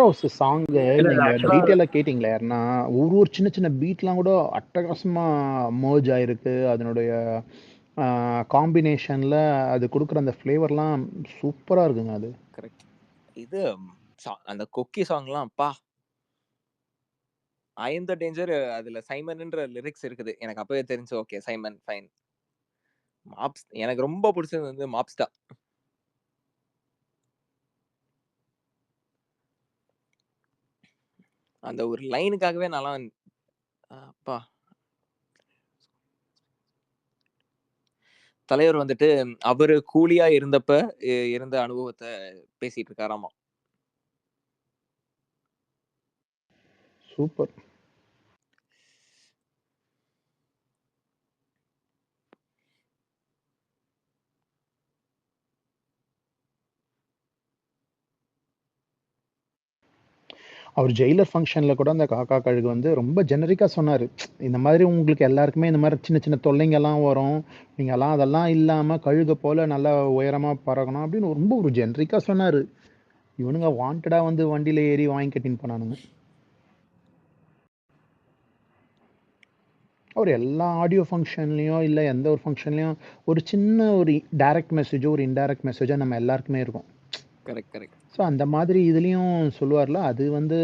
Song இல்ல நீங்க ஆக்சுவலா டீட்டெயிலா கேட்டீங்களா யாருன்னா ஒரு சின்ன சின்ன பீட்லாம் கூட அட்டகாசமா மர்ஜ் ஆயிருக்கு அதனுடைய காம்பினேஷன்ல அது கொடுக்குற அந்த ஃப்ளேவர்லாம் சூப்பரா இருக்குங்க அது. கரெக்ட். இது அந்த கொக்கி சாங்லாம் அப்பா ஐ எம் த டேஞ்சர் அதுல சைமன்ன்ற லிரிக்ஸ் இருக்குது. எனக்கு அப்பவே தெரிஞ்சு ஓகே சைமன் ஃபைன். மாப்ஸ் எனக்கு ரொம்ப பிடிச்சது வந்து மாப்ஸ்டா. அந்த ஒரு லைனுக்காகவே நல்லா அப்பா தலைவர் வந்துட்டு அவரு கூலியா இருந்தப்ப இருந்த அனுபவத்தை பேசிட்டு இருக்காராமா. சூப்பர். அவர் ஜெயிலர் ஃபங்க்ஷன்ல கூட அந்த காக்கா கழுகு வந்து ரொம்ப ஜெனரிக்கா சொன்னாரு. இந்த மாதிரி உங்களுக்கு எல்லாருக்குமே இந்த மாதிரி சின்ன சின்ன தொல்லைங்கெல்லாம் வரும். நீங்கெல்லாம் அதெல்லாம் இல்லாம கழுக போல நல்லா உயரமா பறக்கணும் அப்படின்னு ரொம்ப ஒரு ஜெனரிக்கா சொன்னாரு. இவனுங்க வாண்டடா வந்து வண்டியில ஏறி வாங்கி கட்டின்னு போனானுங்க. அவர் எல்லா ஆடியோ ஃபங்க்ஷன்லயும் இல்ல எந்த ஒரு ஃபங்க்ஷன்லயும் ஒரு சின்ன ஒரு டைரக்ட் மெசேஜோ ஒரு இன்டைரக்ட் மெசேஜோ நம்ம எல்லாருக்குமே இருக்கும். Correct correct. ஸோ அந்த மாதிரி இதுலயும் சொல்லுவார்ல, அது வந்து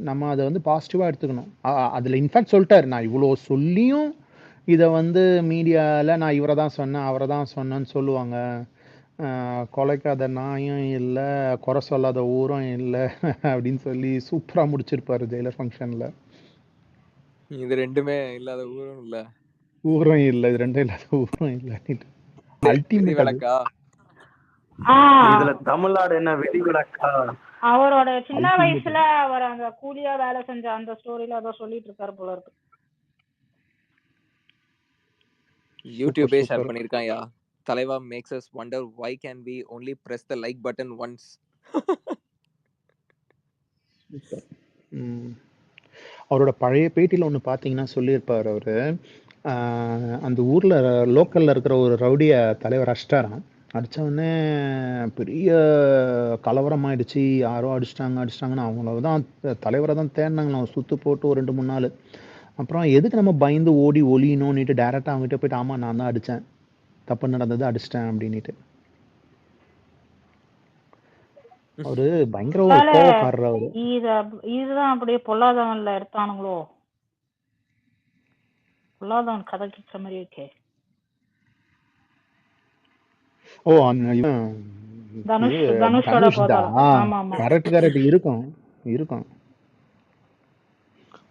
நம்ம அதை வந்து பாசிட்டிவா எடுத்துக்கணும். அதுல இன்ஃபேக்ட் சொல்லிட்டாரு, நான் இவ்வளோ சொல்லியும் இதை வந்து மீடியால நான் இவரை தான் சொன்னேன் அவரை தான் சொன்னேன்னு சொல்லுவாங்க. கொலைக்காத நாயும் இல்லை குறை சொல்லாத ஊரும் இல்லை அப்படின்னு சொல்லி சூப்பரா முடிச்சிருப்பாரு ஜெயிலர் ஃபங்க்ஷன்ல. இது ரெண்டுமே இல்லாத ஊரும் இல்ல ஊரும் இல்லை, இது ரெண்டும் இல்லாத ஊரும் இல்லை. அல்டிமேட் விளக்கா. இதுல தமிழ்நாடு என்ன வெடிவிளக்கா? அவரோட சின்ன வயசுல அவர் அந்த கூலியா வேலை செஞ்ச அந்த ஸ்டோரியில அத சொல்லிட்டு இருக்காரு போல இருக்கு. யூடியூபே ஷேர் பண்ணிருக்காயா. தலைவா makes us wonder why can we only press the like button once. அவரோட பழைய பேட்டியில் ஒன்று பார்த்தீங்கன்னா சொல்லியிருப்பார் அவர், அந்த ஊரில் லோக்கலில் இருக்கிற ஒரு ரவுடிய தலைவர் அடிச்சிட்டாராம். அடித்தவுடனே பெரிய கலவரம் ஆயிடுச்சு, யாரோ அடிச்சிட்டாங்கன்னு அவங்கள தான் தலைவரை தான் தேடினாங்களாம் சுற்று போட்டு ஒரு 2-3 நாள். அப்புறம் எதுக்கு நம்ம பயந்து ஓடி ஒளியணும்னுட்டு டேரெக்டாக அவங்ககிட்ட போயிட்டு ஆமாம் நான் தான் அடித்தேன், தப்பு நடந்தது அடிச்சிட்டேன் அப்படின்ட்டு. அவரு பயங்கர ஒரு கோவக்காரர் அவரு. இதுதான் அப்படியே பொல்லாதவன்ல எடுத்தானுங்களோ, பொல்லாதவன் கதை கேட்கிற மாதிரி இருக்கே. ஓ கரெக்ட் இருக்கும்.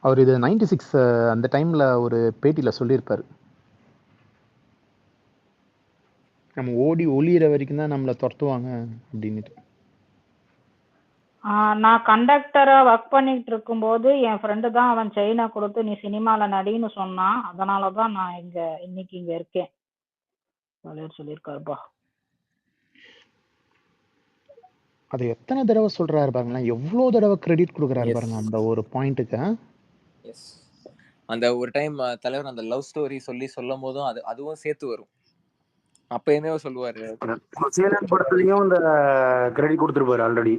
அவர் இது 96 அந்த டைம்ல ஒரு பேட்டியில சொல்லியிருப்பாரு, நம்ம ஓடி ஒளியிற வரைக்கும் தான் நம்மளை துரத்துவாங்க அப்படின்னுட்டு. நான் கண்டக்டரா ஒர்க் பண்ணிட்டு இருக்கும் போது என் ஃப்ரெண்டு தான் அவன் செயினை கொடுத்து நீ சினிமால நடின்னு சொன்னான், அதனாலதான் நான் இன்னைக்கு இங்க இருக்கேன் சொல்லியிருக்காருப்பா. அது எத்தனை தடவை சொல்றாரு பாருங்களேன், எவ்வளவு தடவை கிரெடிட் கொடுக்குறாரு பாருங்க அந்த ஒரு பாயிண்ட்டுக்கு. அந்த ஒரு டைம் தலைவர் அந்த லவ் ஸ்டோரி சொல்லும் போதும் அதுவும் சேர்த்து வரும். அப்பயுமே சொல்லுவாரு, படத்துலயும் இந்த கிரெடிட் கொடுத்துருப்பாரு ஆல்ரெடி.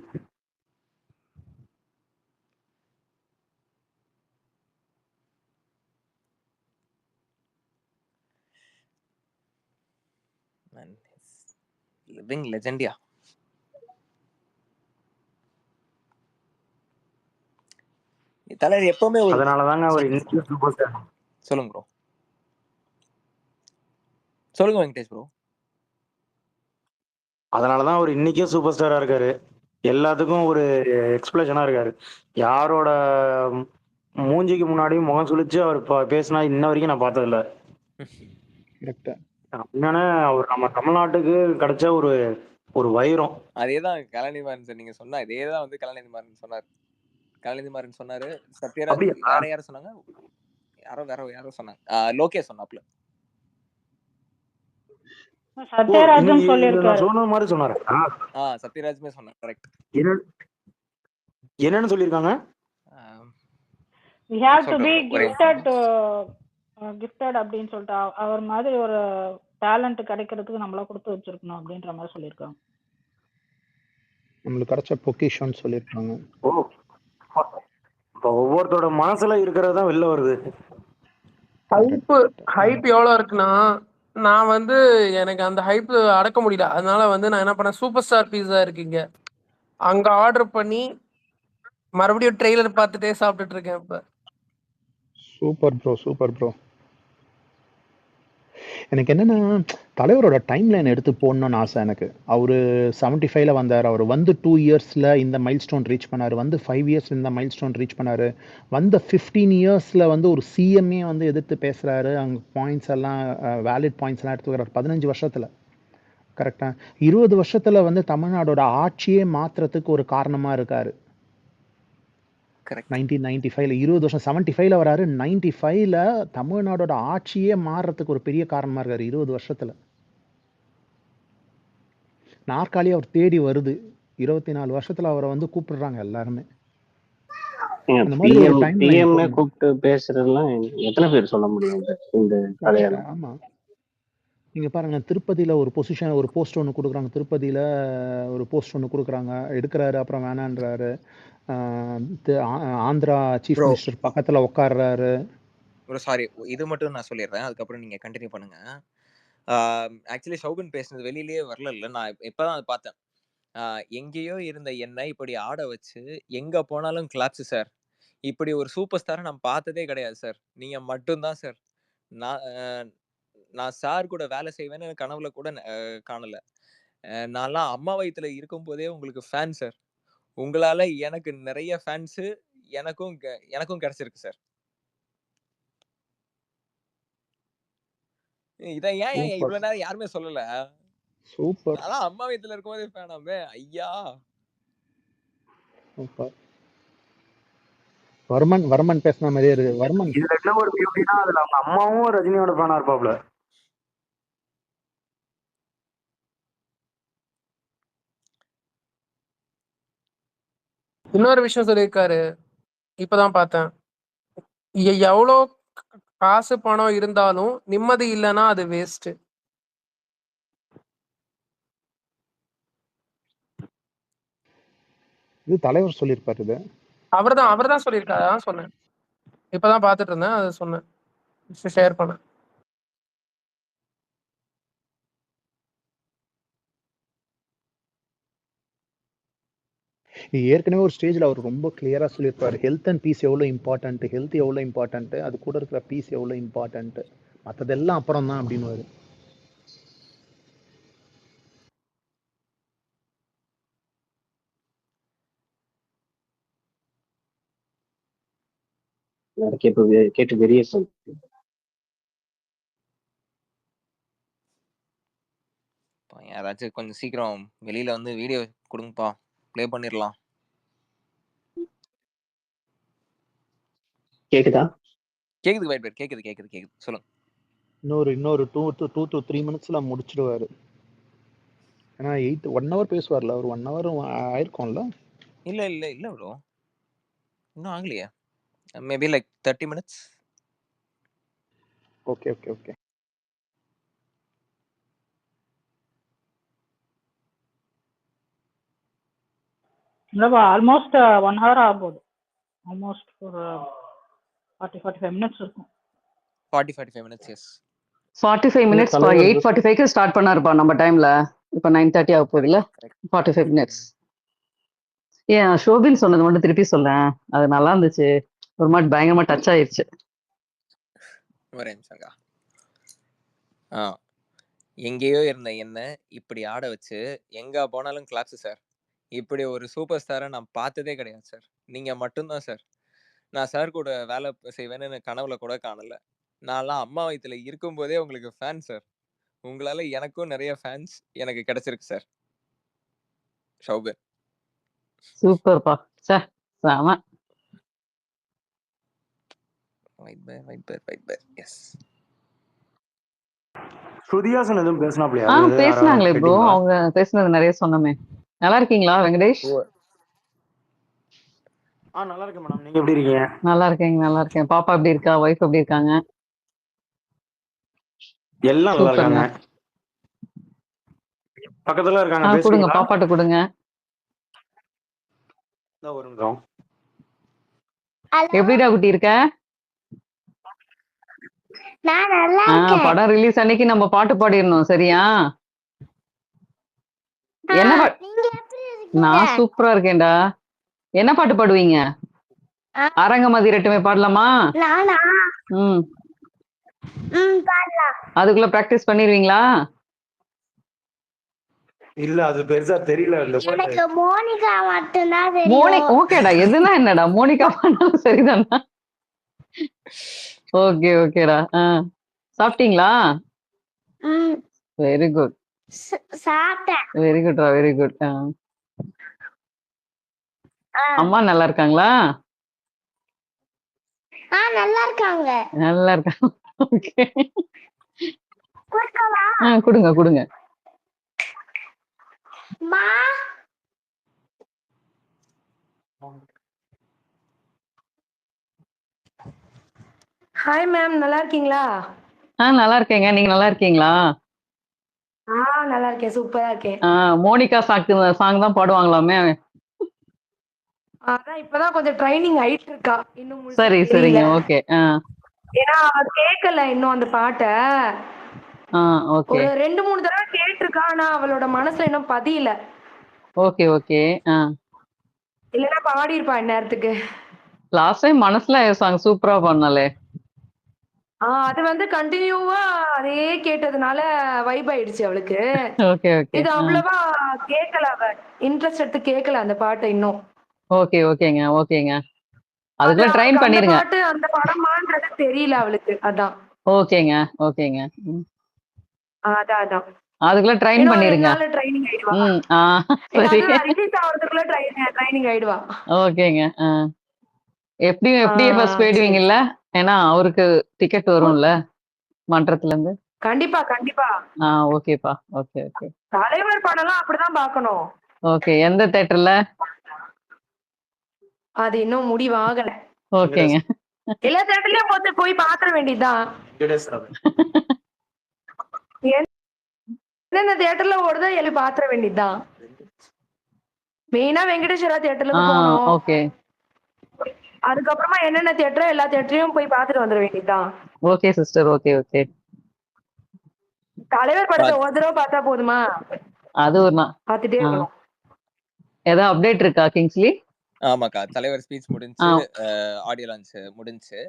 லிவிங் லெஜெண்டியா. தலைவர் எப்பவுமே அதனாலதாங்க அவர் இன்னைக்கு சூப்பர் ஸ்டார். சொல்லுங்க ப்ரோ, சொல்லுங்க வெங்கடேஷ் ப்ரோ. அதனாலதான் அவர் இன்னைக்கே சூப்பர் ஸ்டாரா இருக்காரு, எல்லாத்துக்கும் ஒரு எக்ஸ்பிளேஷனா இருக்காரு. யாரோட மூஞ்சிக்கு முன்னாடியும் முகம் சுழிச்சு அவர் பேசினா இன்ன வரைக்கும் நான் பார்த்ததில்ல. அப்படின்னா அவர் நம்ம தமிழ்நாட்டுக்கு கிடைச்ச ஒரு வைரம். அதேதான் கலாநிதிமாறன் சார் நீங்க சொன்னா இதேதான் வந்து கலாநிதிமாறன் சொன்னாரு. சத்யராஜ் வேற யாரும் சொன்னாங்க, யாரோ சொன்னாங்க, லோகேஷ் சொன்னாப்ல. சத்யராஜும் சொல்லிருக்காரு. சொன்ன மாதிரி சொன்னாரு. சத்யராஜ்மே சொன்னாரு. கரெக்ட். என்னன்னு சொல்லிருக்காங்க, we have to be gifted அப்படின்னு சொல்லிட்டு அவர் மாதிரி ஒரு டேலண்ட் கிடைக்கிறதுக்கு நம்மள கொடுத்து வச்சிருக்கணும் அப்படின்ற மாதிரி சொல்லிருக்காங்க. நம்மளுக்கு கிடைச்ச பொக்கிஷம்னு சொல்லிருக்காங்க. ஒவ்வொருத்தரோட மனசுல இருக்கிறது தான் வெளில வருது. ஹைப் ஹைப் எவ்வளவு இருக்குன்னா, நான் வந்து எனக்கு அந்த ஹைப் அடக்க முடியல. அதனால வந்து நான் என்ன பண்ணேன், சூப்பர் ஸ்டார் பீஸா இருக்குங்க, அங்க ஆர்டர் பண்ணி மறுபடியும் ட்ரெய்லர் பார்த்துட்டே சாப்பிட்டுட்டு இருக்கேன் இப்ப. Super bro, super bro. எனக்கு என்னன்னா, தலைவரோட டைம்லைன் எடுத்து போடணும்னு ஆசை எனக்கு. அவரு 75ல வந்தாரு. அவரு வந்து 2 இயர்ஸ்ல இந்த மைல்ஸ்டோன் ரீச் பண்ணாரு. வந்து 5 இயர்ஸ்ல இந்த மைல்ஸ்டோன் ரீச் பண்ணாரு. வந்த 15 இயர்ஸ்ல வந்து ஒரு சிஎம்ஏ வந்து எதிர்த்து பேசுறாரு. அங்க பாயிண்ட்ஸ் எல்லாம் வேலிட் பாயிண்ட்ஸ் எல்லாம் எடுத்துக்கிறாரு 15 வருஷத்துல. கரெக்டா? 20 வருஷத்துல வந்து தமிழ்நாடோட ஆட்சியே மாத்துறதுக்கு ஒரு காரணமா இருக்காரு. கரெக்ட் 1995ல 20 வருஷம் 75ல வராரு. 95ல தமிழ்நாடோட ஆட்சியே மாறுறதுக்கு ஒரு பெரிய காரணமா இருக்காரு 20 வருஷத்துல. நாற்காலி அவர் தேடி வருது. 24 வருஷத்துல அவரை வந்து கூப்பிடுறாங்க எல்லாருமே. அந்த மாதிரி ஒரு பிஎம் டைம் லைன் பிஎம்ஏ போடணும். கூப்பிட்டு பேசுறதுலாம் எத்தனை பேர் சொல்ல முடியும் இந்த கதையெல்லாம்? ஆமா. நீங்க பாருங்க, திருப்பதியில ஒரு பொசிஷன் ஒரு போஸ்ட் ஒன்று கொடுக்குறாங்க. திருப்பதியில ஒரு போஸ்ட் ஒன்று கொடுக்குறாங்க. எடுக்கிறாரு, அப்புறம் வேணான்றாரு. ஆந்திரா சீஃப் ப்ரோ மினிஸ்டர் பக்கத்துல உட்கார்றாரு. ப்ரோ சாரி, இது மட்டும் நான் சொல்லிடுறேன், அதுக்கப்புறம் நீங்க கண்டினியூ பண்ணுங்க. ஆக்சுவலி ஷௌபின் பேசுனது வெளியிலேயே வரல, இல்லை நான் இப்பதான் அதை பார்த்தேன். எங்கேயோ இருந்த என்னை இப்படி ஆட வச்சு எங்க போனாலும் கிளாப்ஸ் சார். இப்படி ஒரு சூப்பர் ஸ்டாரை நான் பார்த்ததே கிடையாது சார். நீங்க மட்டும்தான் சார். நான் நான் சார் கூட வேலை செய்வேன்னு எனக்கு கனவுல கூட காணல. நான்லாம் அம்மா வயித்துல இருக்கும் போதே உங்களுக்கு ஃபேன் சார். உங்களால எனக்கு நிறைய ஃபேன்ஸ் எனக்கும் கிடைச்சிருக்கு சார். இதை ஏன் சூப்பர் இவ்வளவு நேரம் யாருமே சொல்லல? சூப்பர் நான் அம்மா வயித்துல இருக்கும் போதே ஃபேனாமே ஐயா. சூப்பர். வர்மன் பேசின மாதிரியே இருக்கு. வர்மன் இதுல என்ன ஒரு பியூட்டினா, அதுல அவங்க அம்மாவும் ரஜினியோட ஃபேனா இருப்பாப்ல. இன்னொரு விஷயம் சொல்லியிருக்காரு, இப்பதான் பார்த்தேன். எவ்வளோ காசு பணம் இருந்தாலும் நிம்மதி இல்லைன்னா அது வேஸ்ட். இது தலைவர் சொல்லியிருப்பாரு. இது அவர்தான் சொல்லியிருக்காரு. அதான் சொன்னேன், இப்பதான் பார்த்துட்டு இருந்தேன், அதை சொன்னேன், ஷேர் பண்ணேன். ஏற்கனவே ஒரு ஸ்டேஜ்ல அவர் ரொம்ப கிளியரா சொல்லியிருப்பாரு. ஹெல்த் அண்ட் பீஸ் எவ்வளோ இம்பார்ட்டன்ட், ஹெல்த் எவ்வளோ இம்பார்ட்டன்ட், அது கூட இருக்கிற பீஸ் எவ்வளோ இம்பார்ட்டன்ட், மற்றதெல்லாம் அப்புறம் தான் அப்படின்னு. கேட்டு வெறிய யாராச்சும் கொஞ்சம் சீக்கிரம் வெளியில வந்து வீடியோ கொடுங்கப்பா, ப்ளே பண்ணிடலாம். கேக்குதா? கேக்குது வைட் பேட், கேக்குது சொல்லுங்க. இன்னொரு 2 to 3 மினிட்ஸ்ல முடிச்சிடுவாரு. ஏன்னா 1 hour பேசுவார்ல, ஒரு 1 hour ஆயிருக்கும்ல. இல்ல ப்ரோ, இன்னும் ஆகலையா? Maybe like 30 minutes. ஓகே. இல்லப்பா, ஆல்மோஸ்ட் 1 hour ஆகுது. ஆல்மோஸ்ட் ஒரு 40-45 மினிட்ஸ் இருக்கும். 40-45 minutes, எஸ். 45 minutes பா. 8:45க்கு ஸ்டார்ட் பண்ணாருப்பா நம்ம டைம்ல. இப்போ 9:30 ஆக போகுதுல்ல. 45 minutes. ஏன் ஷோபின் சொன்னது மட்டும் திருப்பி சொல்லேன், அது நல்லா இருந்துச்சு. ஒரு மாதிரி பயங்கரமா டச் ஆயிருச்சு. ஒரே நிமிஷங்க. எங்கேயோ இருந்த என்ன இப்படி ஆட வச்சு எங்க போனாலும் கிளாப்ஸ் சார். இப்படி ஒரு சூப்பர் ஸ்டாரை நான் பார்த்ததே கிடையாது சார். நீங்க மட்டும்தான் சார். நான் சார் கூட வேலை செய்வேன்னு கனவுல கூட காணல. நான்லாம் அம்மா வயித்துல இருக்கும் போதே உங்களுக்கு ஃபேன் சார். உங்களால எனக்கும் நிறைய ஃபேன்ஸ் எனக்கு கிடைச்சிருக்கு சார். ஷௌபின் சூப்பர்ப்பா. சார் செம. வைட் பேர் எஸ். ஸ்ருதிஹாசன் எதுவும் பேசினாப்லையா? பேசினாங்களே ப்ரோ, அவங்க பேசுனது நிறைய சொன்னமே. நல்லா இருக்கீங்களா வெங்கடேஷ்? நல்லா இருக்கேன் மேடம், நீங்க எப்படி இருக்கீங்க? நல்லா இருக்கேன். பாப்பா எப்படி இருக்கா? வைஃப் எப்படி இருக்காங்க? எல்லாம் நல்லா இருக்காங்க. பக்கத்துல இருக்காங்க, கொடுங்க பாப்பாட்ட கொடுங்க. ஒரு நிமிஷம். ஹலோ எப்படிடா குட்டி இருக்க? நான் நல்லா இருக்கேன். படம் ரிலீஸ் அன்னைக்கு நம்ம பாட்டு பாடிடணும், சரியா? என்ன நீங்க எப்படி இருக்கீங்க? நான் சூப்பரா இருக்கேன்டா. என்ன பாட்டு பாடுவீங்க? ஆ, அரங்கமதி ரெட்டுமே பாடலாமா? நானா ம் பாடலாம். அதுக்குள்ள பிராக்டிஸ் பண்ணிடுவீங்களா? இல்ல அது பெருசா தெரியல அந்த பாட்டு. எனக்கு மோனிகா மட்டும்தான் மோனி தெரியும். ஓகேடா, எதுனா என்னடா, மோனிகா பாடினாலும் சரிதானா? ஓகே ஓகேடா. சாப்பிட்டீங்களா? ம், வெரி குட் சாப்பிட்டேன். வெரி குட்ரா வெரி குட். ஆ, அம்மா நல்லா இருக்காங்களா? நல்லா இருக்காங்க. நல்லா இருக்காங்க. ஓகே. கொடுக்கவா? கொடுங்க கொடுங்க. மா ஹாய் மேம், நல்லா இருக்கீங்களா? நல்லா இருக்கேங்க, நீங்க நல்லா இருக்கீங்களா? நல்லா இருக்கேன், சூப்பரா இருக்கேன். மோனிகா சாங் தான் பாடுவாங்களாமே. அதான் இப்பதான் கொஞ்சம் ட்ரைனிங் ஆயிட்டு இருக்கா, இன்னும் முழுசா சரி தெரியல. சரிங்க. ஓகே. ஏன்னா அவ கேட்கல இன்னும் அந்த பாட்டை. ஓகே ஒரு 2-3 தடவை கேட்டிருக்கா, ஆனா அவளோட மனசுல இன்னும் பதியல. Okay okay. இல்லைன்னா பாடி இருப்பா இந்நேரத்துக்கு. லாஸ்ட் டைம் மனசுல சாங் சூப்பரா பண்ணாலே. அது வந்து கண்டினியூவா அதே கேட்டதுனால வைப் ஆயிடுச்சு அவளுக்கு. Okay okay. இது அவ்வளவா கேட்கல, அவ இன்ட்ரெஸ்ட் எடுத்து கேட்கல அந்த பாட்டை இன்னும். ஓகே ஓகேங்க ஓகேங்க. அது அதுக்குள்ள ட்ரைன் அவளுக்கு அந்த பண்ணிருங்க. பாட்டு அந்த படமான்றது தெரியல அவளுக்கு, அதான். ஓகேங்க ஓகேங்க. அதான் அதுக்குள்ள ட்ரைன் இன்னும் 2 பண்ணிருங்க. நாள்ல ட்ரைனிங் ஆயிடுவா. சரி. அதுதான் ரிலீஸ் ஆகிறதுக்குள்ள ட்ரைனிங் ஆயிடுவா. ஓகேங்க. எப்படியும் FDFS சரி. போயிடுவீங்கல்ல? ஏன்னா அவருக்கு டிக்கெட் வரும்ல மன்றத்துல இருந்து. கண்டிப்பா கண்டிப்பா. ஓகேப்பா. ஓகே ஓகே தலைவர் படம்லாம் அப்படிதான் பார்க்கணும். ஓகே. எந்த தியேட்டர்ல? அது இன்னும் முடிவாகல. ஓகேங்க. எல்லா தேட்டர்லயும் போய் பாத்திர வேண்டியதுதான். எந்தெந்த தியேட்டர்ல ஓடுதோ எழுதி பாத்திர வேண்டியதுதான். மெயினா வெங்கடேஸ்வரா தியேட்டருக்கு போனோம். ஓகே அதுக்கப்புறமா என்னென்ன தியேட்டரோ எல்லா தியேட்டரையும் போய் பாத்துட்டு வந்துட வேண்டியதுதான். Okay sister. Okay okay. தலைவர் படத்தை ஒரு தடவை பார்த்தா போதுமா? அது ஒரு பார்த்துட்டே இருக்கணும். ஏதாவது அப்டேட் இருக்கா கிங்ஸ்லி? ஆமாக்கா, தலைவர் ஸ்பீச் முடிஞ்சு, ஆடியோ லான்ச் முடிஞ்சு.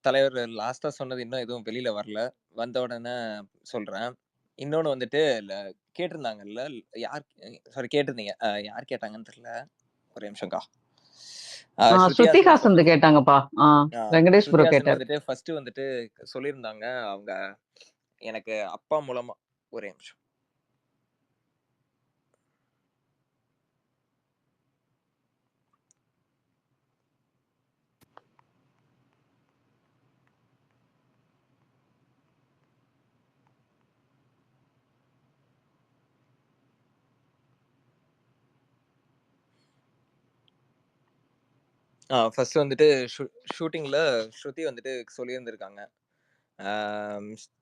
தலைவர் லாஸ்டா சொன்னது இன்னும் எதுவும் வெளியில வரல. வந்த உடனே சொல்றேன். இன்னொன்னு வந்துட்டு கேட்டிருந்தாங்கல்ல, யார் சாரி கேட்டிருந்தீங்க, யார் கேட்டாங்கன்னு தெரியல. ஒரு நிமிஷம்க்கா. ஸ்ருதிஹாசன் கேட்டாங்கப்பா. வெங்கடேஷ் ப்ரோ கேட்டார். வந்துட்டு ஃபர்ஸ்ட் வந்துட்டு சொல்லியிருந்தாங்க அவங்க எனக்கு அப்பா மூலமா. ஒரே நிமிஷம். ஃபர்ஸ்ட் வந்துட்டு ஷூட்டிங்ல ஸ்ருதி வந்துட்டு சொல்லியிருந்திருக்காங்க.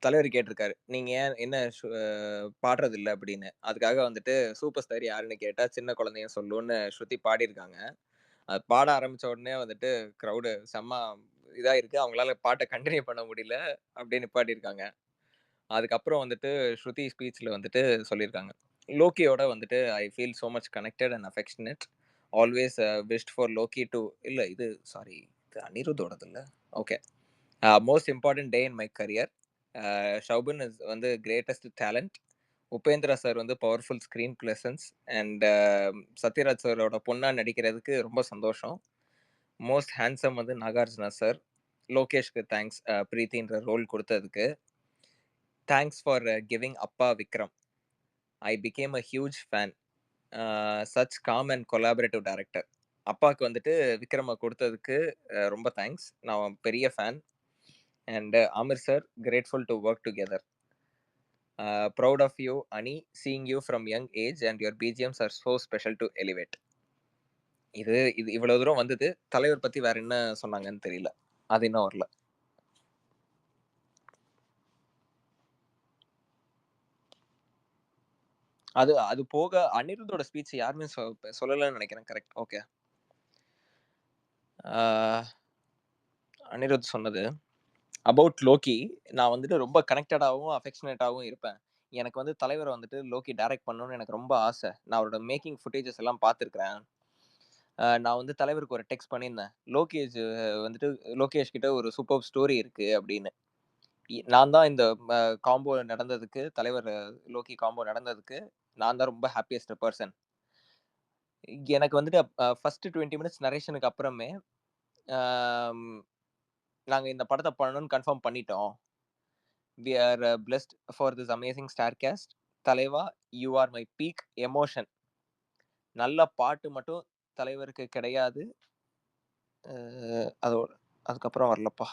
தலைவர் கேட்டிருக்காரு, நீங்க ஏன் என்ன பாடுறது இல்லை அப்படின்னு. அதுக்காக வந்துட்டு சூப்பர் ஸ்டார் யாருன்னு கேட்டா சின்ன குழந்தைங்க சொல்லுன்னு ஸ்ருதி பாடியிருக்காங்க. அது பாட ஆரம்பிச்ச உடனே வந்துட்டு க்ரௌடு செம்ம இதா இருக்கு, அவங்களால பாட்டை கண்டினியூ பண்ண முடியல அப்படின்னு பாடியிருக்காங்க. அதுக்கப்புறம் வந்துட்டு ஸ்ருதி ஸ்பீச்ல வந்துட்டு சொல்லியிருக்காங்க, லோக்கியோட வந்துட்டு I feel so much connected and affectionate, always wished for Loki to இல்ல இது சாரி இது அனிருத்தோடது இல்ல. Okay. Most important day in my career. Soubin is வந்து கிரேட்டஸ்ட் டேலண்ட். உபேந்திரா சார் வந்து powerful screen presence. And Sathyaraj சாரோட பொண்ணா நடிக்கிறதுக்கு ரொம்ப சந்தோஷம். மோஸ்ட் ஹேண்ட்ஸம் வந்து நாகார்ஜுனா சார். லோகேஷ்க்கு தேங்க்ஸ், பிரீத்தின்ற ரோல் கொடுத்ததுக்கு. தேங்க்ஸ் ஃபார் கிவிங் அப்பா Vikram. I became a huge fan. Such calm and collaborative director. அப்பாவுக்கு வந்துட்டு விக்ரமை கொடுத்ததுக்கு ரொம்ப தேங்க்ஸ், நான் பெரிய fan. And Aamir sir, grateful to work together. Proud of you Ani, seeing you from young age and your BGMs are so special to elevate. இது இவ்வளவு தூரம் வந்தது. தலைவர் பத்தி வேற என்ன சொன்னாங்கன்னு தெரியல, அது இன்னும் வரல. அது போக அனிருத்தோட ஸ்பீச் யாருமே சொல்லலன்னு நினைக்கிறேன். கரெக்ட். ஓகே. அனிருத் சொன்னது அபவுட் லோக்கி, நான் வந்துட்டு ரொம்ப கனெக்டடாகவும் அஃபெக்ஷனேட்டாகவும் இருப்பேன். எனக்கு வந்து தலைவரை வந்துட்டு லோக்கி டைரக்ட் பண்ணணும்னு எனக்கு ரொம்ப ஆசை. நான் அவரோட மேக்கிங் ஃபுட்டேஜஸ் எல்லாம் பார்த்துருக்கிறேன். நான் வந்து தலைவருக்கு ஒரு டெக்ஸ்ட் பண்ணியிருந்தேன், வந்துட்டு லோகேஷ் கிட்ட ஒரு சூப்பர் ஸ்டோரி இருக்கு அப்படின்னு. நான் தான் இந்த காம்போ நடந்ததுக்கு, தலைவர் லோக்கி காம்போ நடந்ததுக்கு நான் தான் ரொம்ப ஹாப்பியஸ்ட் பர்சன். எனக்கு வந்துட்டு ஃபர்ஸ்ட் 20 மினிட்ஸ் நரேஷனுக்கு அப்புறமே நாங்க இந்த படத்தை பண்ணணும்னு கன்ஃபார்ம் பண்ணிட்டோம். We are blessed for this amazing star cast. தலைவா, you are my peak emotion. நல்ல பாட்டு மட்டும் தலைவருக்கு கிடையாது. அதோட அதுக்கப்புறம் வரலப்பா.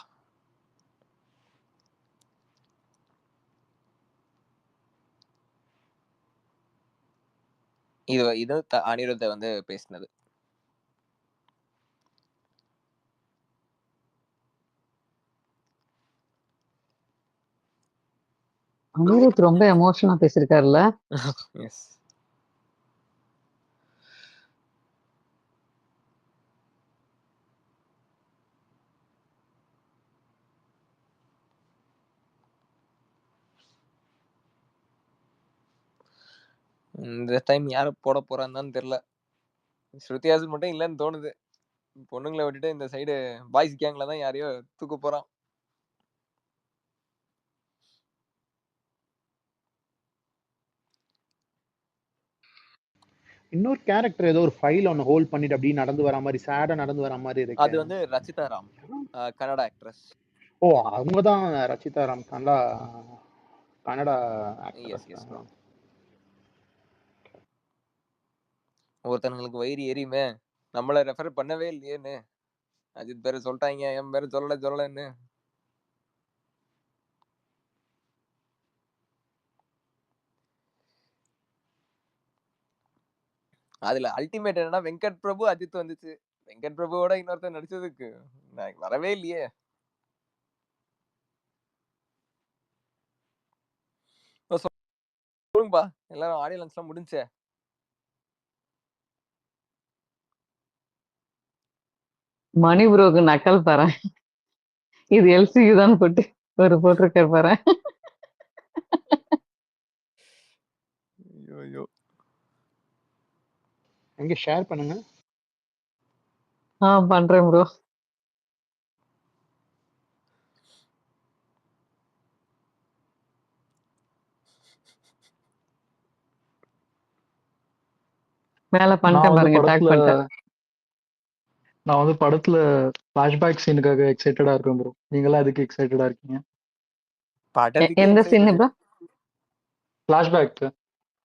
இது அனிருத்தை வந்து பேசினது. அனிருத் ரொம்ப எமோஷனா பேசியிருக்காருல்ல. எஸ். இந்த டைம் யாரை போட போறான்னு தெரியல. ஸ்ருதிஹாசன் மட்டும் இல்லைன்னு தோணுது. பொண்ணுங்களை விட்டுட்டு இந்த சைடு பாய்ஸ் கேங்ல தான் யாரையோ தூக்க போறான். இன்னொரு கேரக்டர் ஏதோ ஒரு ஃபைல் ஒன்னு ஹோல்ட் பண்ணிட்டு அப்படியே நடந்து வர மாதிரி, சேடா நடந்து வர மாதிரி இருக்கு. அது வந்து ரச்சிதா ராம், கன்னடா ஆக்ட்ரஸ். ஓ, அவங்க தான் ரச்சிதா ராம், கன்னடா எஸ் ஆக்ட்ரஸ். ப்ரோ. ஒருத்தனுங்களுக்கு வயிறு எரியுமே, நம்மளை ரெஃபர் பண்ணவே இல்லையேன்னு. அஜித் பேரை சொல்லிட்டாங்க, என் பேரை சொல்லலன்னு. அதுல அல்டிமேட் என்னன்னா வெங்கட் பிரபு அஜித் வந்துச்சு. வெங்கட் பிரபுவோட இன்னொருத்தர் நடிச்சதுக்கு நான் வரவே இல்லையே. சொல்லுங்கப்பா, எல்லாரும் ஆடியோ லான்ச் எல்லாம் முடிஞ்சே. மணி ப்ரோக்கு நக்கல் பாரு, இது எல்சியூ தான் போட்டு ஒரு போட்டிருக்காரு பாரு. ஐயோ, எங்க ஷேர் பண்ணுங்க. பண்றேன் ப்ரோ. மேல பண்ணிட்டேன் பாருங்க, டாக் பண்ணிட்டேன். நான் வந்து படத்துல ஃபிளாஷ்பேக் சீனுக்காக எக்ஸைட்டடா இருக்கேன் ப்ரோ. நீங்களாம் அதுக்கு எக்ஸைட்டடா இருக்கீங்க? எந்த சீன் ப்ரோ? ஃபிளாஷ்பேக்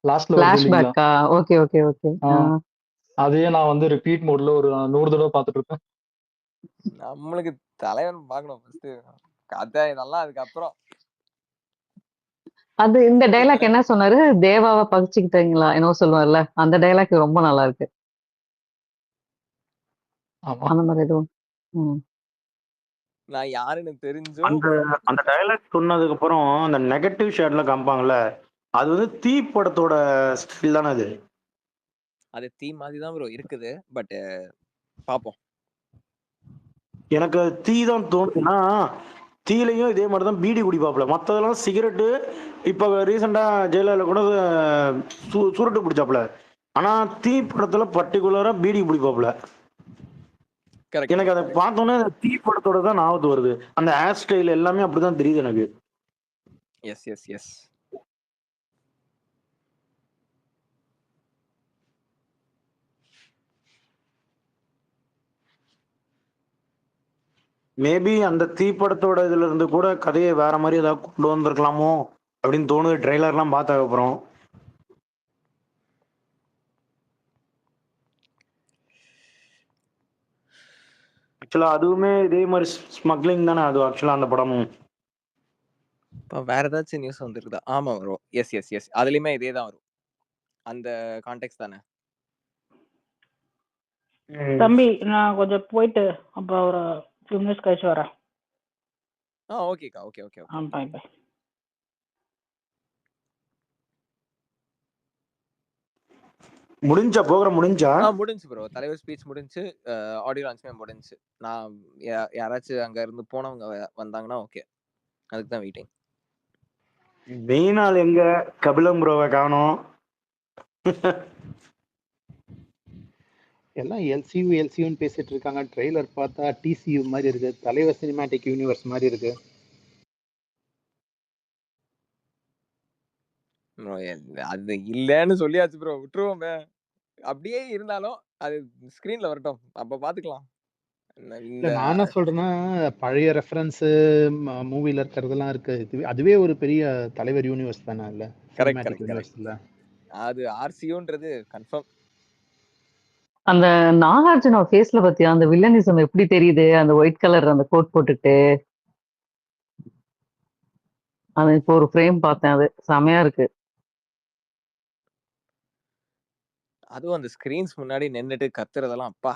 லாஸ்ட்ல வருது இல்லீங்களா? ஃபிளாஷ்பேக்கா? Okay okay okay. அதையே நான் வந்து ரிப்பீட் மோட்ல ஒரு 100 தடவை பார்த்துட்டு இருப்பேன். நம்மளுக்கு தலைவன் பார்க்கணும் ஃபர்ஸ்ட், கதை இதெல்லாம் அதுக்கப்புறம். அது இந்த டைலாக் என்ன சொன்னாரு, தேவாவை பகிச்சுக்கிட்டீங்களா என்னவோ சொல்லுவார்ல, அந்த டைலாக் ரொம்ப நல்லா இருக்கு. அந்த மாதிரி எதுவும் நான் யாருன்னு தெரிஞ்சும் அந்த டயலாக் சொன்னதுக்கு அப்புறம் அந்த நெகட்டிவ் ஷேட்ல காமிப்பாங்கல்ல, அது வந்து தீ படத்தோட ஸ்டைல் தானே அது. அது தீ மாதிரி தான் ப்ரோ இருக்குது, பட் பாப்போம். எனக்கு தீ தான் தோணுதுன்னா, தீலையும் இதே மாதிரி தான் பீடி குடிப்பாப்புல, மற்றதெல்லாம் சிகரெட்டு. இப்போ ரீசெண்டாக ஜெயலலிதா கூட சுருட்டு பிடிச்சாப்புல, ஆனால் தீ படத்தில் பர்டிகுலராக பீடி பிடிப்பாப்புல. எனக்கு அதை பார்த்தோன்னே தீ படத்தோட தான் ஞாபகத்து வருது. அந்த ஹேர் ஸ்டைல் எல்லாமே அப்படிதான் தெரியுது எனக்கு. S yes S. மேபி அந்த தீ படத்தோட இதுல இருந்து கூட கதையை வேற மாதிரி ஏதாவது கொண்டு வந்திருக்கலாமோ அப்படின்னு தோணுது ட்ரெய்லர்லாம் பார்த்த அப்புறம். ஆக்சுவலா அதுவுமே இதே மாதிரி ஸ்மக்லிங் தானே அது ஆக்சுவலா அந்த படமும். இப்போ வேற ஏதாச்சும் நியூஸ் வந்துருக்குதா? ஆமா வரும். எஸ் எஸ் எஸ், அதுலயுமே இதே தான் வரும், அந்த கான்டெக்ட் தானே. தம்பி நான் கொஞ்சம் போயிட்டு அப்போ ஒரு ஃபியூ மினிட்ஸ் கழிச்சு வரேன். ஓகேக்கா, okay okay okay. Bye bye. முடிஞ்சா ப்ரோக்ராம் முடிஞ்சா? முடிஞ்சு ப்ரோ. தலைவர் ஸ்பீச் முடிஞ்சு, ஆடியோ லான்ச்சுமே முடிஞ்சு. நான் யாராச்சும் அங்க இருந்து போனவங்க வந்தாங்கன்னா ஓகே. அதுக்கு தான் வெயிட்டிங். மெயினால் எங்க கபிலம் ப்ரோவை காணோம். எல்லாம் எல்சியூன்னு பேசிட்டு இருக்காங்க. ட்ரெய்லர் பார்த்தா டிசியூ மாதிரி இருக்கு, தலைவர் சினிமேட்டிக் யூனிவர்ஸ் மாதிரி இருக்கு. அது இல்லன்னு சொல்லியாச்சு ப்ரோ, விட்டுருவோமே. அப்படியே இருந்தாலும் அது ஸ்கிரீன்ல வரட்டும், அப்ப பாத்துக்கலாம். இல்ல நான் என்ன சொல்றேன்னா, பழைய ரெஃபரன்ஸ் மூவில இருக்கிறதெல்லாம் இருக்கு. அதுவே ஒரு பெரிய தலைவர் யூனிவர்ஸ் தானே இல்ல, சினிமேட்டிக் யூனிவர்ஸ் இல்ல. அது ஆர்சியூன்றது கன்ஃபார்ம். அந்த நாகார்ஜுன ஃபேஸ்ல பத்தியா அந்த வில்லனிசம் எப்படி தெரியுது, அந்த ஒயிட் கலர் அந்த கோட் போட்டுட்டு. அது இப்போ ஒரு ஃப்ரேம் பார்த்தேன், அது செமையா இருக்கு. அதுவும் அந்த ஸ்கிரீன்ஸ் முன்னாடி நின்னுட்டு கத்துறதெல்லாம் அப்பா.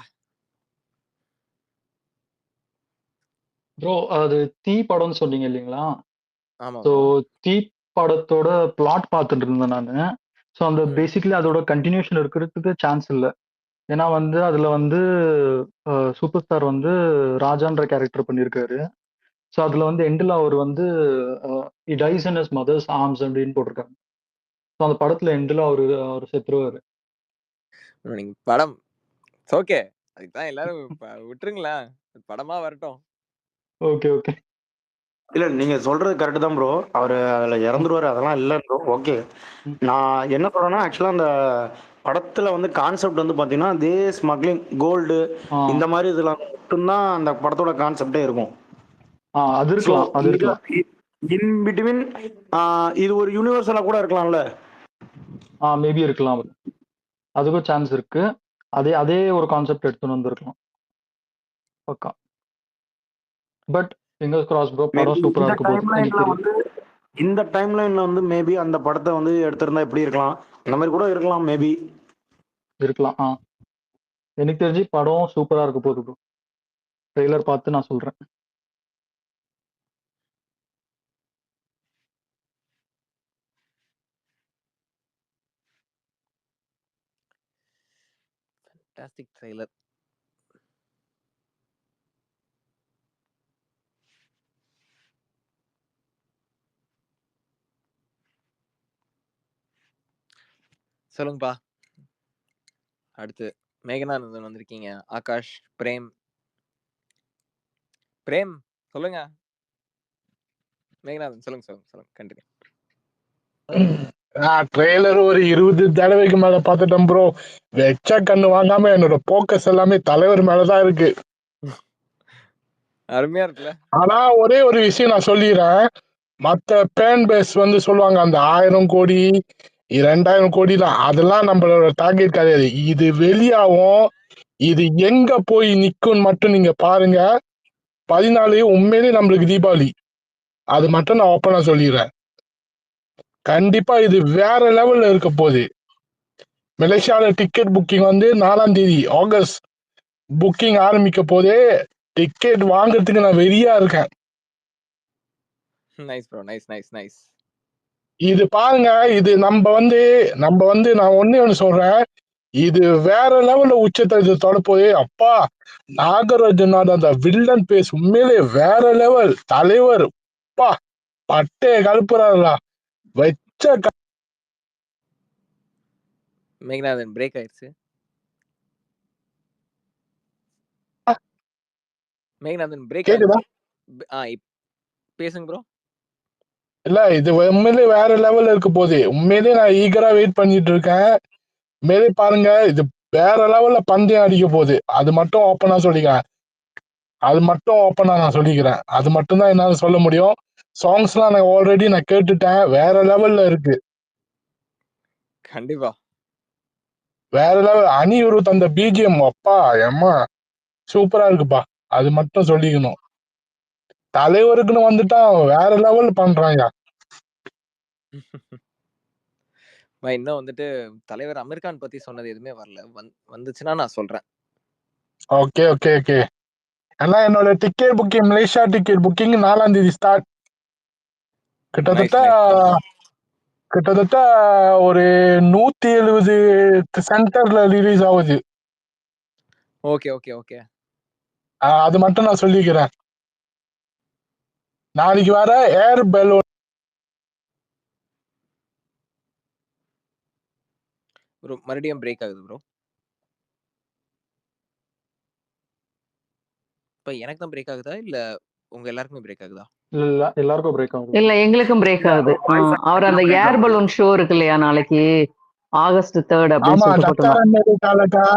ப்ரோ அது தீ படம்னு சொன்னீங்க இல்லைங்களா? ஆமா. ஸோ தீ படத்தோட பிளாட் பார்த்துட்டு இருந்தேன் நான். ஸோ அந்த பேசிக்கலி அதோட கண்டினியூஷன் இருக்கிறதுக்கு சான்ஸ் இல்லை. ஏன்னா வந்து அதுல வந்து சூப்பர் ஸ்டார் வந்து ராஜான்ற கேரக்டர் பண்ணியிருக்காரு. ஸோ அதுல வந்து எண்டில் அவர் வந்து dies in his mother's arms அப்படின்னு போட்டிருக்காங்க. ஸோ அந்த படத்துல எண்டில் அவர் செத்துருவாரு. நீங்க படம் ஓகே, அதுதான் எல்லாரும் விட்டுருங்களேன், படமா வரட்டும். Okay okay. இல்ல நீங்க சொல்றது கரெக்ட் தான் ப்ரோ. அவரு அதுல இறந்துருவாரு, அதெல்லாம் இல்ல ப்ரோ. ஓகே, நான் என்ன சொல்றேன்னா ஆக்சுவலா அந்த படத்துல வந்து கான்செப்ட் வந்து பாத்தீங்கன்னா தே ஸ்மக்லிங் கோல்டு இந்த மாதிரி இதுல மட்டும்தான் அந்த படத்தோட கான்செப்டே இருக்கும். அது இருக்கலாம், அது இருக்கலாம். இன் பிட்வீன் இது ஒரு யூனிவர்சலா கூட இருக்கலாம்ல. மேபி இருக்கலாம், அதுக்கும் சான்ஸ் இருக்கு. அதே ஒரு கான்செப்ட் எடுத்துன்னு வந்திருக்கலாம் பக்கா. பட் ஃபிங்கர்ஸ் கிராஸ் ப்ரோ, படம் சூப்பரா இருக்க போகுது. இந்த டைம்லைன்ல வந்து மேபி அந்த படத்தை வந்து எடுத்திருந்தா எப்படி இருக்கலாம், அந்த மாதிரி கூட இருக்கலாம். மேபி இருக்கலாம். எனக்கு தெரிஞ்சு படம் சூப்பரா இருக்க போகுது ப்ரோ. ட்ரெய்லர் பார்த்து நான் சொல்றேன். Fantastic trailer. சொல்லுங்கப்பா. அடுத்து மேகனானந்தன் வந்திருக்கீங்க. ஆகாஷ், பிரேம் சொல்லுங்க. மேகநாதன் சொல்லுங்க கண்டிப்பா. ட்ரெய்லர் ஒரு 20 தடவைக்கு மேல பார்த்துட்டேன் ப்ரோ. வெச்ச கண்ணு வாங்காம என்னோட போக்கஸ் எல்லாமே தலைவர் மேலதான் இருக்கு. அருமையா இருக்குல்ல. ஆனா ஒரே ஒரு விஷயம் நான் சொல்லிடுறேன். மத்த பேன் பேஸ் வந்து சொல்லுவாங்க அந்த 1000 கோடி 2000 கோடி தான், அதெல்லாம் நம்மளோட டார்கெட் கிடையாது. இது வெளியாகும், இது எங்க போய் நிக்கும்னு மட்டும் நீங்க பாருங்க. 14 உண்மையிலேயே நம்மளுக்கு தீபாவளி, அது மட்டும் நான் ஓப்பனா சொல்லிடுறேன். கண்டிப்பா இது வேற லெவல்ல இருக்க போகுது. மலேசியால டிக்கெட் புக்கிங் வந்து 4ஆம் தேதி ஆகஸ்ட் புக்கிங் ஆரம்பிக்க போதே. டிக்கெட் வாங்குறதுக்கு நான் வெறியா இருக்கேன். Nice bro, nice. இது பாருங்க, இது நம்ம வந்து நான் ஒண்ணு சொல்றேன், இது வேற லெவல்ல உச்சத்தை இது தொடப்போதே. அப்பா நாகராஜனோட அந்த வில்லன் பேஸ் உண்மையிலே வேற லெவல். தலைவர் அப்பா பட்டைய கழுப்புறாருல வச்ச. மேகநாதன் பிரேக் ஆயிடுச்சு. மேகநாதன் பிரேக் ஆயிடுச்சு. பேசுங்க ப்ரோ. இல்ல இது உண்மையிலே வேற லெவல்ல இருக்க போகுது. உண்மையிலே நான் ஈகரா வெயிட் பண்ணிட்டு இருக்கேன். மேலே பாருங்க, இது வேற லெவல்ல பந்தயம் அடிக்க போகுது. அது மட்டும் ஓப்பனா சொல்லிக்கிறேன். அது மட்டும் தான் என்னால சொல்ல முடியும். சாங்ஸ்லாம் நான் ஆல்ரெடி கேட்டுட்டேன், வேற லெவல்ல இருக்கு. கண்டிப்பா வேற லெவல். அனிருத் அந்த பிஜிஎம் அப்பா எம்மா சூப்பரா இருக்குப்பா. அது மட்டும் சொல்லிக்கணும். தலைவருக்குன்னு வந்துட்டா வேற லெவல் பண்றாங்க. இன்னும் வந்துட்டு தலைவர் அமீர் கான் பத்தி சொன்னது எதுவுமே வரல. வந்துச்சுன்னா நான் சொல்றேன். ஓகே. ஆனா என்னோட ticket booking, Malaysia ticket booking 4ஆம் தேதி ஸ்டார்ட். கிட்டத்தட்ட கிட்டத்தட்ட ஒரு 170 சென்டர்ல ரிலீஸ் ஆகுது. Okay okay okay. அது மட்டும் நான் சொல்லிக்கிறேன். நாளைக்கு வர ஏர் பலூன் ப்ரோ மறுபடியும் பிரேக் ஆகுது ப்ரோ. இப்ப எனக்கு தான் பிரேக் ஆகுதா இல்ல உங்க எல்லாருக்குமே பிரேக் ஆகுதா? இல்ல எல்லாருக்கும் பிரேக் ஆகுது. இல்ல எங்களுக்கும் பிரேக் இல்ல ஆகுது. வாய்ஸ் அவர் அந்த பிரேக் ஏர் ஆகுது. பலூன் ஷோ இருக்கு இல்லையா நாளைக்கு ஆகஸ்ட் 3 அப்படின்னு ஆமா சொல்லிட்டு போட்டிருந்தான். டக்கரக்கா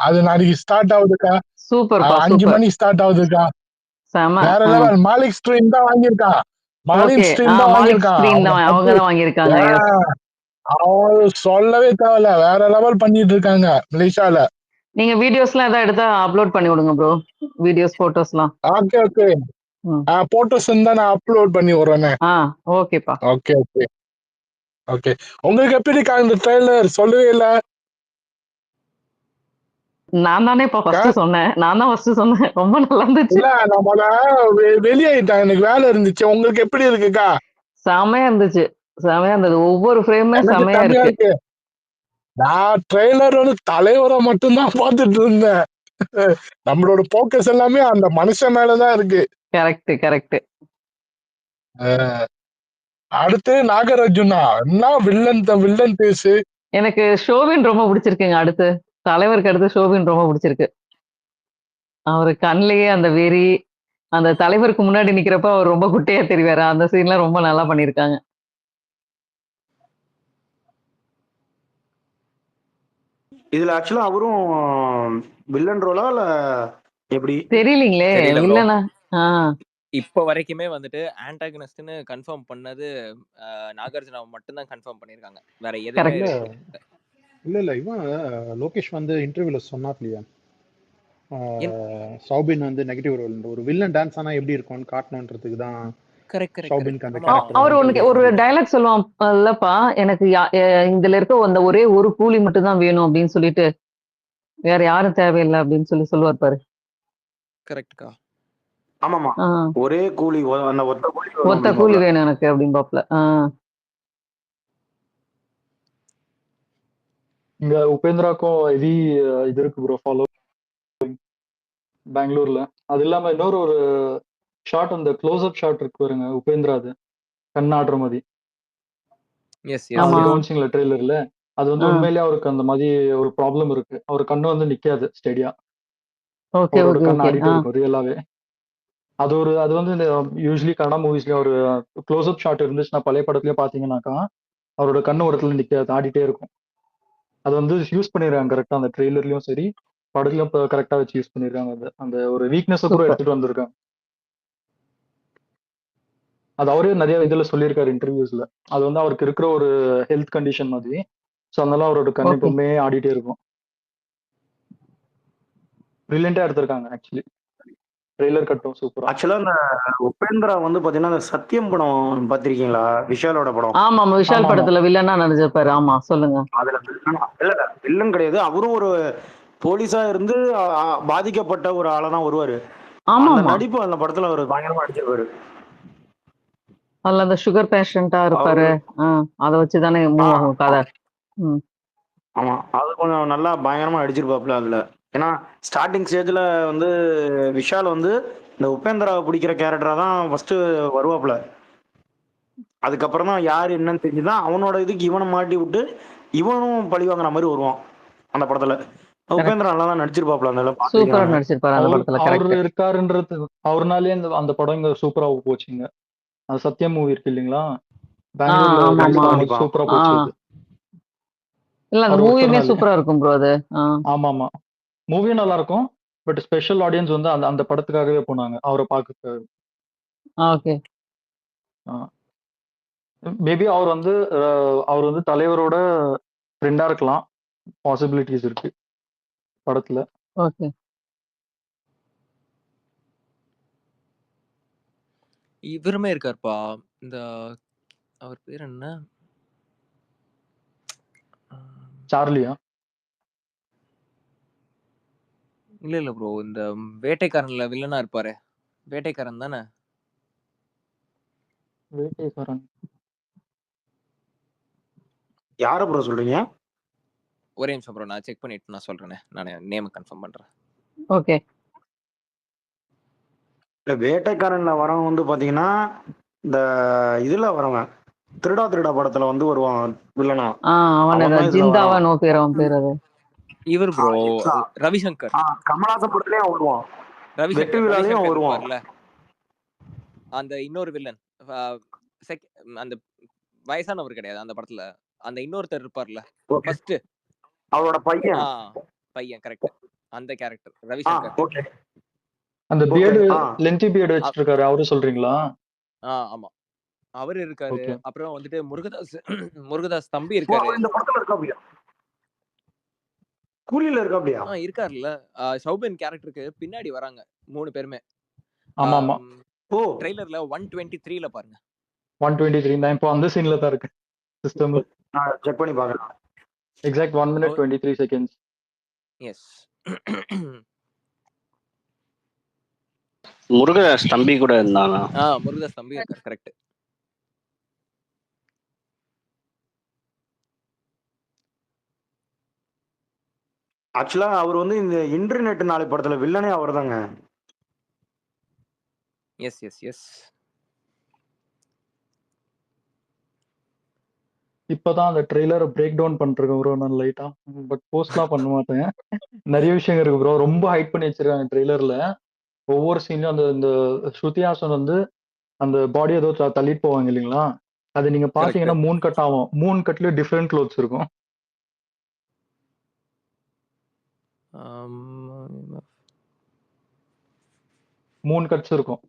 அது நாளைக்கு ஸ்டார்ட் ஆகுதுக்கா. சூப்பர்ப்பா 5 சூப்பர் மணி ஸ்டார்ட் ஆகுதுக்கா. செம. வேற லெவல். மாலிக் ஸ்ட்ரீம் தான் வாங்கியிருக்கான். மாலிக் ஓகே ஸ்ட்ரீம் தான் மாலிக் வாங்கியிருக்கான். ஸ்கிரீன் தான் அவங்க தான் வாங்கியிருக்காங்க. எஸ் அவன் சொல்லவே தேவையில்ல. வேற லெவல் பண்ணிட்டு இருக்காங்க மலேசியால. நீங்க வீடியோஸ்லாம் எதாவது எடுத்தா அப்லோட் பண்ணி விடுங்க ப்ரோ. வீடியோஸ் போட்டோஸ்லாம். Okay okay. போட்டோஸ் இருந்தா நான் அப்லோட் பண்ணி விடுறேனே. ஓகேப்பா. Okay okay okay. உங்களுக்கு எப்படி இருக்கா இந்த ட்ரெய்லர்? சொல்லவே இல்ல. நான் தானே இப்ப ஃபர்ஸ்ட் சொன்னேன். நான் தான் ஃபர்ஸ்ட் சொன்னேன். ரொம்ப நல்லா இருந்துச்சு. இல்ல நம்மள வெளியாயிட்டேன். எனக்கு வேலை இருந்துச்சு. உங்களுக்கு எப்படி இருக்குக்கா? செமையா இருந்துச்சு. செமையா இருந்தது. ஒவ்வொரு ஃப்ரேமே எனக்கு செமையா செம்மையா இருக்கு. இருக்கு. நான் ட்ரெய்லர் வந்து தலைவரை மட்டும்தான் பார்த்துட்டு இருந்தேன். நம்மளோட போக்கஸ் எல்லாமே அந்த மனுஷன் மேலதான் இருக்கு. Correct correct. அடுத்து நாகார்ஜுனா என்ன வில்லன் பேசு. எனக்கு ஷோவின் ரொம்ப பிடிச்சிருக்குங்க. அடுத்து தலைவருக்கு அடுத்து ஷோவின் ரொம்ப பிடிச்சிருக்கு. அவரு கண்ணிலேயே அந்த வெறி, அந்த தலைவருக்கு முன்னாடி நிக்கிறப்ப அவர் ரொம்ப குட்டையா தெரிவாரு. அந்த சீன்லாம் ரொம்ப நல்லா பண்ணியிருக்காங்க. இதுல ஆக்சுவலா அவரும் வில்லன் ரோலா இல்ல எப்படி தெரியலீங்களே தெரியல ப்ரோ. வில்லனா. இப்ப வரைக்குமே வந்துட்டு ஆன்டாகனிஸ்ட்னு கன்ஃபார்ம் பண்ணது நாகார்ஜுனா மட்டும் தான் கன்ஃபார்ம் பண்ணிருக்காங்க. வேற எதுவுமே இல்ல இவன் லோகேஷ் வந்து இன்டர்வியூல சொன்னார் இல்லையா, சௌபின் வந்து நெகட்டிவ் ரோல் ஒரு வில்லன் டான்ஸ் ஆனா எப்படி இருக்கும்னு காட்டணும்ன்றதுக்கு தான் சௌபின்க்கு அந்த கேரக்டர். அவர் உனக்கு ஒரு டயலாக் சொல்லுவான் இல்லப்பா, எனக்கு இதுல இருக்க அந்த ஒரே ஒரு கூலி மட்டும் தான் வேணும் அப்படின்னு சொல்லிட்டு வேற யாரும் தேவையில்லை அப்படின்னு சொல்லுவார் பாரு. கரெக்ட்கா. ஆமாமா. ஒரே கூலி அந்த ஒத்த கூலி வேணும் எனக்கு அப்படிம்பாப்ல. இங்க உபேந்திராக்கும் ஹெவி இது இருக்கு ப்ரோ ஃபாலோ பெங்களூர்ல. அது இல்லாம இன்னொரு ஒரு ஷாட், அந்த க்ளோஸ் அப் ஷாட் இருக்கு பாருங்க உபேந்திரா, அது கண்ணாடுற மாதிரி கவனிச்சிங்களா ட்ரெய்லர்ல? அது வந்து உண்மையிலேயே அவருக்கு அந்த மாதிரி ஒரு ப்ராப்ளம் இருக்கு. அவர் கண்ணு வந்து நிக்காது ஸ்டெடியா. அவரோட கண் ஆடிட்டு இருக்கும் ரியலாவே. அது வந்து இந்த யூஸ்வலி கன்னடா மூவிஸ்லயும் ஒரு க்ளோஸ் அப் ஷாட் இருந்துச்சுன்னா பழைய படத்துலயே பாத்தீங்கன்னாக்கா அவரோட கண்ணு ஒரு இடத்துல நிக்காது, ஆடிட்டே இருக்கும். அது வந்து யூஸ் பண்ணிருக்காங்க கரெக்டா, அந்த ட்ரெய்லர்லயும் சரி படத்துலயும் கரெக்டா வச்சு யூஸ் பண்ணிருக்காங்க. அந்த ஒரு வீக்னஸ் கூட எடுத்துட்டு வந்திருக்காங்க. அது அவரே நிறைய இதுல சொல்லியிருக்காரு இன்டர்வியூஸ்ல. அது வந்து அவருக்கு இருக்கிற ஒரு ஹெல்த் கண்டிஷன் மாதிரி. ஸோ அதனால அவரோட கண் எப்பவுமே ஆடிட்டே இருக்கும். பிரில்லியண்டா எடுத்திருக்காங்க ஆக்சுவலி. ட்ரெய்லர் கட்டும் சூப்பரா. ஆக்சுவலா அந்த உபேந்திரா வந்து பாத்தீங்கன்னா அந்த சத்தியம் படம் பாத்திருக்கீங்களா? விஷாலோட படம். ஆமா விஷால் படத்துல வில்லனா நடிச்சிருப்பாரு. ஆமா சொல்லுங்க. அதுல இல்ல வில்லன் கிடையாது. அவரும் ஒரு போலீஸா இருந்து பாதிக்கப்பட்ட ஒரு ஆளா தான் வருவாரு. அந்த நடிப்பு அந்த படத்துல ஒரு பயங்கரமா அடிச்சிருப்பாரு. அதுல அந்த சுகர் பேஷண்டா இருப்பாரு. அத வச்சுதானே மூவ் ஆகும் கதை. ஆமா அது கொஞ்சம் நல்லா பயங்கரமா அடிச்சிருப்பாப்ல அதுல. ஏன்னா ஸ்டார்டிங் ஸ்டேஜ்ல வந்து விஷால் வந்து இந்த உபேந்திராவை பிடிக்கிற கேரக்டரா தான் ஃபர்ஸ்ட் வருவாப்ல. அதுக்கப்புறம் தான் யார் என்னன்னு தெரிஞ்சுதான் அவனோட இதுக்கு இவனை மாட்டி விட்டு இவனும் பழி வாங்குற மாதிரி வருவான் அந்த படத்துல. உபேந்திரா நல்லா தான் நடிச்சிருப்பாப்ல அந்த சூப்பரா நடிச்சிருப்பாரு அந்த படத்துல. அவரு இருக்காருன்றது அவர்னாலே அந்த படம் இங்க சூப்பரா போச்சுங்க. அது சத்யம் மூவி இருக்கு இல்லைங்களா, பெங்களூர்ல சூப்பரா போச்சு. இல்ல அந்த மூவியுமே சூப்பரா இருக்கும் ப்ரோ அது. ஆமா ஆமா மூவியும் நல்லா இருக்கும். பட் ஸ்பெஷல் ஆடியன்ஸ் வந்து அந்த படத்துக்காகவே போனாங்க அவரை பார்க்க. ஓகே. மேபி அவர் வந்து தலைவரோட ஃப்ரெண்டா இருக்கலாம், பாசிபிலிட்டிஸ் இருக்கு படத்துல. ஓகே. இவருமே இருக்காருப்பா, இந்த அவர் பேர் என்ன, சார்லியா? இல்ல ப்ரோ, இந்த வேட்டைக்காரன்ல வில்லனா இருப்பாரு. வேட்டைக்காரன் தானே? வேட்டைக்காரன் யார ப்ரோ சொல்றீங்க? ஒரே நிமிஷம் ப்ரோ, நான் செக் பண்ணிட்டு நான் சொல்றேனே. நான் நேம் கன்ஃபார்ம் பண்றேன். ஓகே. இல்ல வேட்டைக்காரன்ல வரவன் வந்து பாத்தீங்கன்னா இந்த இதுல வரவன் திருடா படத்துல வந்து வருவான் வில்லனா. அவன் அவன் தான் இதுல ஜிந்தாவா வரான். நோ பேர் அவன் பேர் அது. இவர் ப்ரோ ரவிசங்கர். கமலாசன் படத்துலயும் வருவான், வெற்றி ரவிசங்கர் விழாலையும் ரவிசங்கர் வருவான். இருப்பார்ல, அந்த இன்னொரு வில்லன், அந்த வயசானவர் கிடையாது அந்த படத்துல, அந்த இன்னொருத்தர் இருப்பார்ல ஃபர்ஸ்ட், அவரோட பையன். பையன் கரெக்ட், அந்த கேரக்டர் ரவிசங்கர். ஓகே. அந்த பியர்டு லென்த்தி பியர்டு வச்சிட்டு இருக்காரு, அவரு சொல்றீங்களா? ஆமா அவர் இருக்காரு. ஓகே. அப்புறம் வந்துட்டு முருகதாஸ் தம்பி இருக்காரு. இந்த படத்துல இருக்காப்லையா? கூலில இருக்காப்லையா? இருக்காருல்ல. சௌபின் கேரக்டருக்கு பின்னாடி வராங்க 3 பேருமே. ஆமா ஆமா. ட்ரைலர்ல 123ல பாருங்க. 123 நான் இப்போ அந்த சீன்ல தான் இருக்கு சிஸ்டம்ல. நான் செக் பண்ணி பார்க்கறேன். Exact 1 minute 23 seconds. Yes. Murugadoss தம்பி கூட இருந்தானா? முருகதாஸ் தம்பி இருக்காரு கரெக்ட். ஆக்சுவலா அவர் வந்து இந்த இன்டர்நெட் நாளை படத்துல வில்லனே அவர்தாங்க. Yes yes yes. இப்பதான் அந்த ட்ரெய்லரை பிரேக் டவுன் பண்ணிருக்கேன் ப்ரோ நான் லைட்டா. பட் போஸ்ட்லாம் பண்ண மாட்டேன். நிறைய விஷயம் இருக்கு ப்ரோ, ரொம்ப ஹைட் பண்ணி வச்சிருக்காங்க ட்ரெய்லர்ல. ஒவ்வொரு சீன்லயும் அந்த இந்த ஸ்ருதிஹாசன் வந்து அந்த பாடி ஏதோ தள்ளிட்டு போவாங்க இல்லைங்களா, அது நீங்க பாத்தீங்கன்னா 3 கட் ஆகும். 3 கட்லயும் டிஃப்ரெண்ட் க்ளோத்ஸ் இருக்கும். மூணு கட்ஸ் இருக்கும்.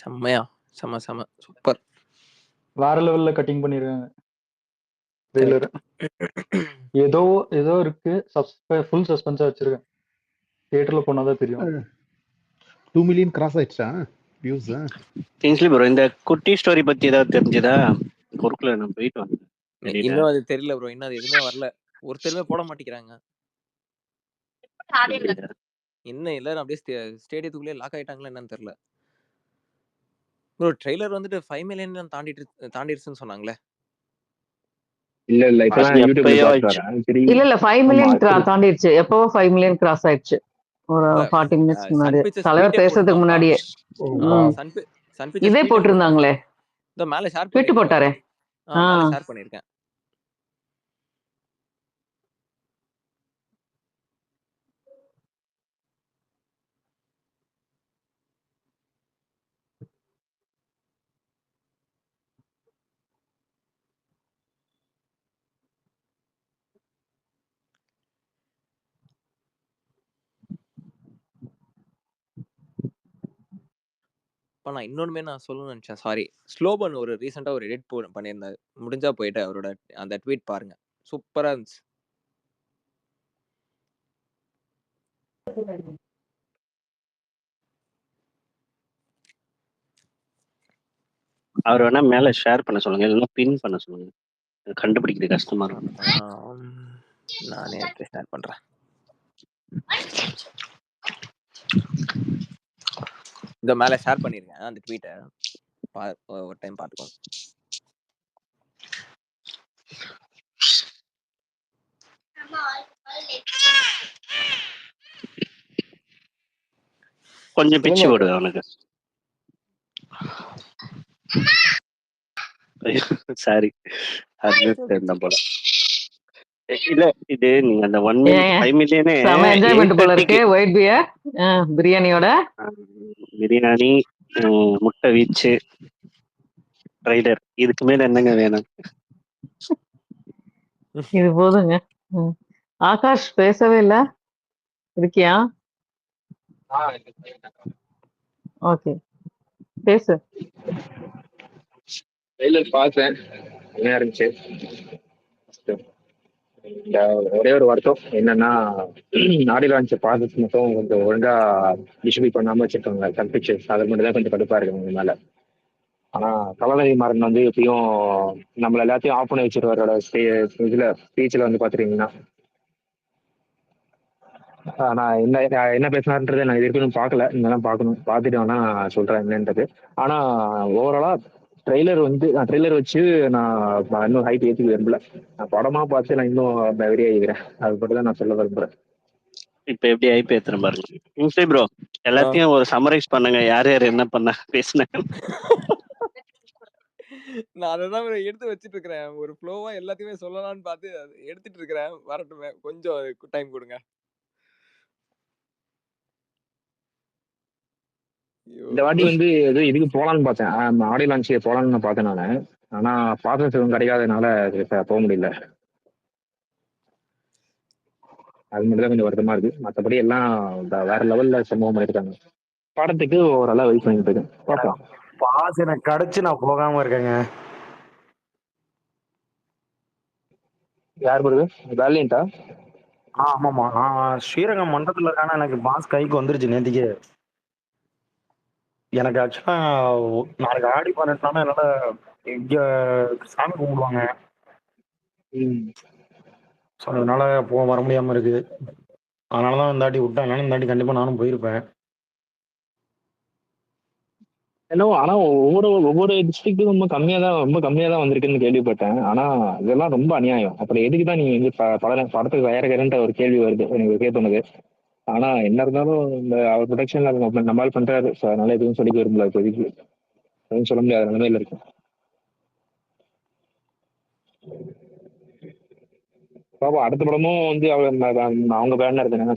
செம்மையா செம சூப்பர். வேற லெவல்ல கட்டிங் பண்ணிருக்காங்க ட்ரெய்லர். ஏதோ இருக்கு, ஃபுல் சஸ்பென்ஸா வச்சிருக்கேன். தியேட்டர்ல போனாதான் தெரியும். 2 million கிராஸ் ஆயிடுச்சா வியூஸ்? கிங்ஸ்லி ப்ரோ, இந்த குட்டி ஸ்டோரி பத்தி ஏதாவது தெரிஞ்சதா? குறுக்குல நான் போயிட்டு வந்தேன். இன்னும் அது தெரியல ப்ரோ, இன்னும் அது எதுவுமே வரல. ஒருத்தருமே போட மாட்டேங்கிறாங்க. என்ன எல்லாரும் அப்படியே ஸ்டேடியத்துக்குள்ளே லாக் ஆயிட்டாங்களா என்னன்னு தெரியல ப்ரோ. ட்ரெய்லர் வந்துட்டு 5 மில்லியன் தாண்டிடுச்சுன்னு சொன்னாங்களே. இல்ல இப்பதான் யூடியூப்ல பாக்குறேன். இல்ல 5 மில்லியன் தாண்டிடுச்சு. எப்பவோ 5 மில்லியன் கிராஸ் ஆயிடுச்சு ஒரு 40 மினிட்ஸ் முன்னாடி. தலைவர் பேசுறதுக்கு முன்னாடியே இதே போட்டிருந்தாங்களே. இந்த மேல ஷேர் ட்வீட் போட்டாரே. மேல ஷேர் பண்ணிருக்கேன். நான் இன்னொன்னுமே நான் சொல்லணும்னு நினைச்சேன், சாரி. ஸ்லோபன் ஒரு ரீசெண்டா ஒரு எடிட் பண்ணியிருந்தாரு, முடிஞ்சா போயிட்டு அவரோட அந்த ட்வீட் பாருங்க, சூப்பரா இருந்துச்சு. அவர் வேணா மேல ஷேர் பண்ண சொல்லுங்க, இல்லைன்னா பின் பண்ண சொல்லுங்க, கண்டுபிடிக்கிறது கஷ்டமா இருக்கும். நானே எடுத்து ஷேர் பண்றேன். இந்த மேல ஷேர் பண்ணிருக்கேன் அந்த ட்வீட்டை, ஒரு டைம் பார்த்துக்கோங்க. கொஞ்சம் பிச்சு போடு அவனுக்கு. சாரி, அது போல இல்ல. இது நீங்க அந்த 5 மில்லியனே என்ஜாய்மென்ட் போல இருக்கு. ஒயிட் பியர் பிரியாணியோட பிரியாணி, முட்டை வீச்சு, ரைடர், இதுக்கு மேல என்னங்க வேணும்? இது போதுங்க. ஆகாஷ் பேசவே இல்ல, இருக்கியா? ஓகே பேசு. பார்த்தேன், என்ன இருந்துச்சு. ஒரே ஒரு வருத்தம் என்னன்னா, ஆடியோ லான்ச் ப்ராசஸ் மட்டும் கொஞ்சம் ஒழுங்கா டிஸ்ட்ரிபியூட் பண்ணாம வச்சிருக்காங்க. கன்ஃபிக்ஷன்ஸ் அது மட்டும் தான் கொஞ்சம் கடுப்பா இருக்கு உங்க மேல. ஆனா கலாநிதி மாறன் வந்து எப்பயும் நம்மள எல்லாத்தையும் ஆஃப் பண்ணி வச்சிருவாரோட இதுல ஸ்பீச்ல வந்து பாத்துட்டீங்கன்னா நான் என்ன பேசினாருன்றதை நான் இது வரைக்கும் பார்க்கல, இங்கெல்லாம் பார்க்கணும், பார்த்துட்டு வேணா சொல்றேன் என்னன்றது. ஆனா ஓவராலா ட்ரெய்லர் வச்சு நான் இன்னும் ஹைட் ஏற்றி விரும்பல. நான் படமா பார்த்து நான் இன்னும் வெறியாகிறேன். அது மட்டும் தான் நான் சொல்ல விரும்புறேன். இப்ப எப்படி ஐபி ஏத்துறேன் பாருங்க. இன்ஸ்டே ப்ரோ எல்லாத்தையும் ஒரு சம்மரைஸ் பண்ணுங்க, யார் யார் என்ன பண்ண பேசினாங்க. நான் அதான் எடுத்து வச்சிட்டு இருக்கிறேன். ஒரு ஃப்ளோவா எல்லாத்தையுமே சொல்லலாம்னு பார்த்து எடுத்துட்டு இருக்கிறேன். வரட்டுமே, கொஞ்சம் டைம் கொடுங்க. இந்த வாட்டி வந்து இதுக்கு போலான்னு பார்த்தேன், ஆடியோ லான்ச் போலான்னு பார்த்தேன் நானு. ஆனா பாத்திரம் கிடைக்காதனால போக முடியல. அது மட்டும் தான் கொஞ்சம் வருத்தமா இருக்கு. மற்றபடி எல்லாம் வேற லெவல்ல சம்பவம் பண்ணிருக்காங்க. படத்துக்கு ஓரளவு வெயிட் பண்ணிட்டு இருக்கேன், பார்க்கலாம். பாஸ் எனக்கு கிடைச்சு நான் போகாம இருக்கேங்க. யார் வருது வேலியன்ட்டா? ஆமாமா, நான் ஸ்ரீரங்கம் மண்டபத்துல இருக்கான எனக்கு பாஸ் கைக்கு வந்துருச்சு நேத்திக்கு. எனக்கு ஆக்சுவலா நாளைக்கு ஆடி 18 என்னால இங்க சாமி கும்பிடுவாங்க. ஸோ அதனால வர முடியாம இருக்கு. அதனாலதான் இந்த வாட்டி விட்டேன். இந்த வாட்டி கண்டிப்பா நானும் போயிருப்பேன். என்னவோ ஆனா ஒவ்வொரு டிஸ்ட்ரிக்டும் ரொம்ப கம்மியா தான் வந்திருக்குன்னு கேள்விப்பட்டேன். ஆனா இதெல்லாம் ரொம்ப அநியாயம். அப்புறம் எதுக்கு தான் நீங்க வந்து படத்துக்கு தயாரிக்கிறேன்ற ஒரு கேள்வி வருது எனக்கு கேட்பது. ஆனா என்ன இருந்தாலும் இந்த அவர் ப்ரொடக்ஷன்ல நம்மளால பண்றாரு. ஸோ அதனால எதுவும் சொல்லிக்க விரும்பல. இப்போதைக்கு எதுவும் சொல்ல முடியாத நிலைமையில இருக்கு. பாப்பா அடுத்த படமும் வந்து அவங்க பேனர் இருந்தாங்க.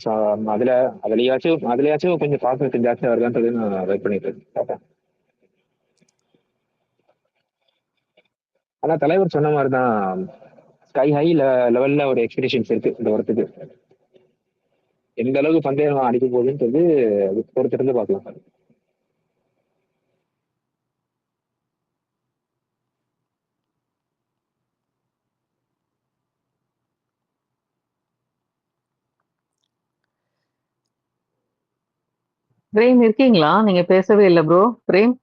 அதுலயாச்சும் கொஞ்சம் பாசம் ஜாஸ்தியா வருதான்றது நான் வெயிட் பண்ணிட்டு இருக்கேன். பாப்பேன். ஆனா தலைவர் சொன்ன மாதிரிதான் ஸ்கை ஹை லெவல்ல ஒரு எக்ஸ்பெக்டேஷன்ஸ் இருக்கு இந்த படத்துக்கு. எந்த அளவுக்கு பந்தயம் அடிக்க போகுதுன்றது பொறுத்திருந்து பார்க்கலாம். பிரேம் இருக்கீங்களா? நீங்க பேசவே இல்லை ப்ரோ. பிரேம்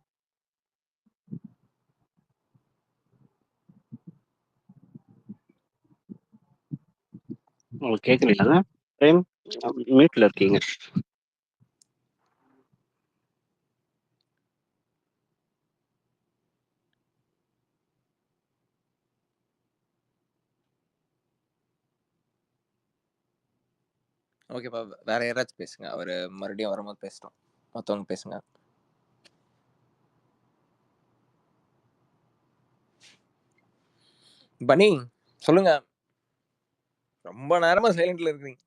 உங்களுக்கு கேட்கலையா? பிரேம் மீட்ல இருக்கீங்க. ஓகேப்பா, வேற யாராச்சும் பேசுங்க. அவரு மறுபடியும் வரும்போது பேசட்டும். மற்றவங்க பேசுங்க. பனி சொல்லுங்க. ரொம்ப நேரமா சைலண்ட்ல இருக்கீங்க.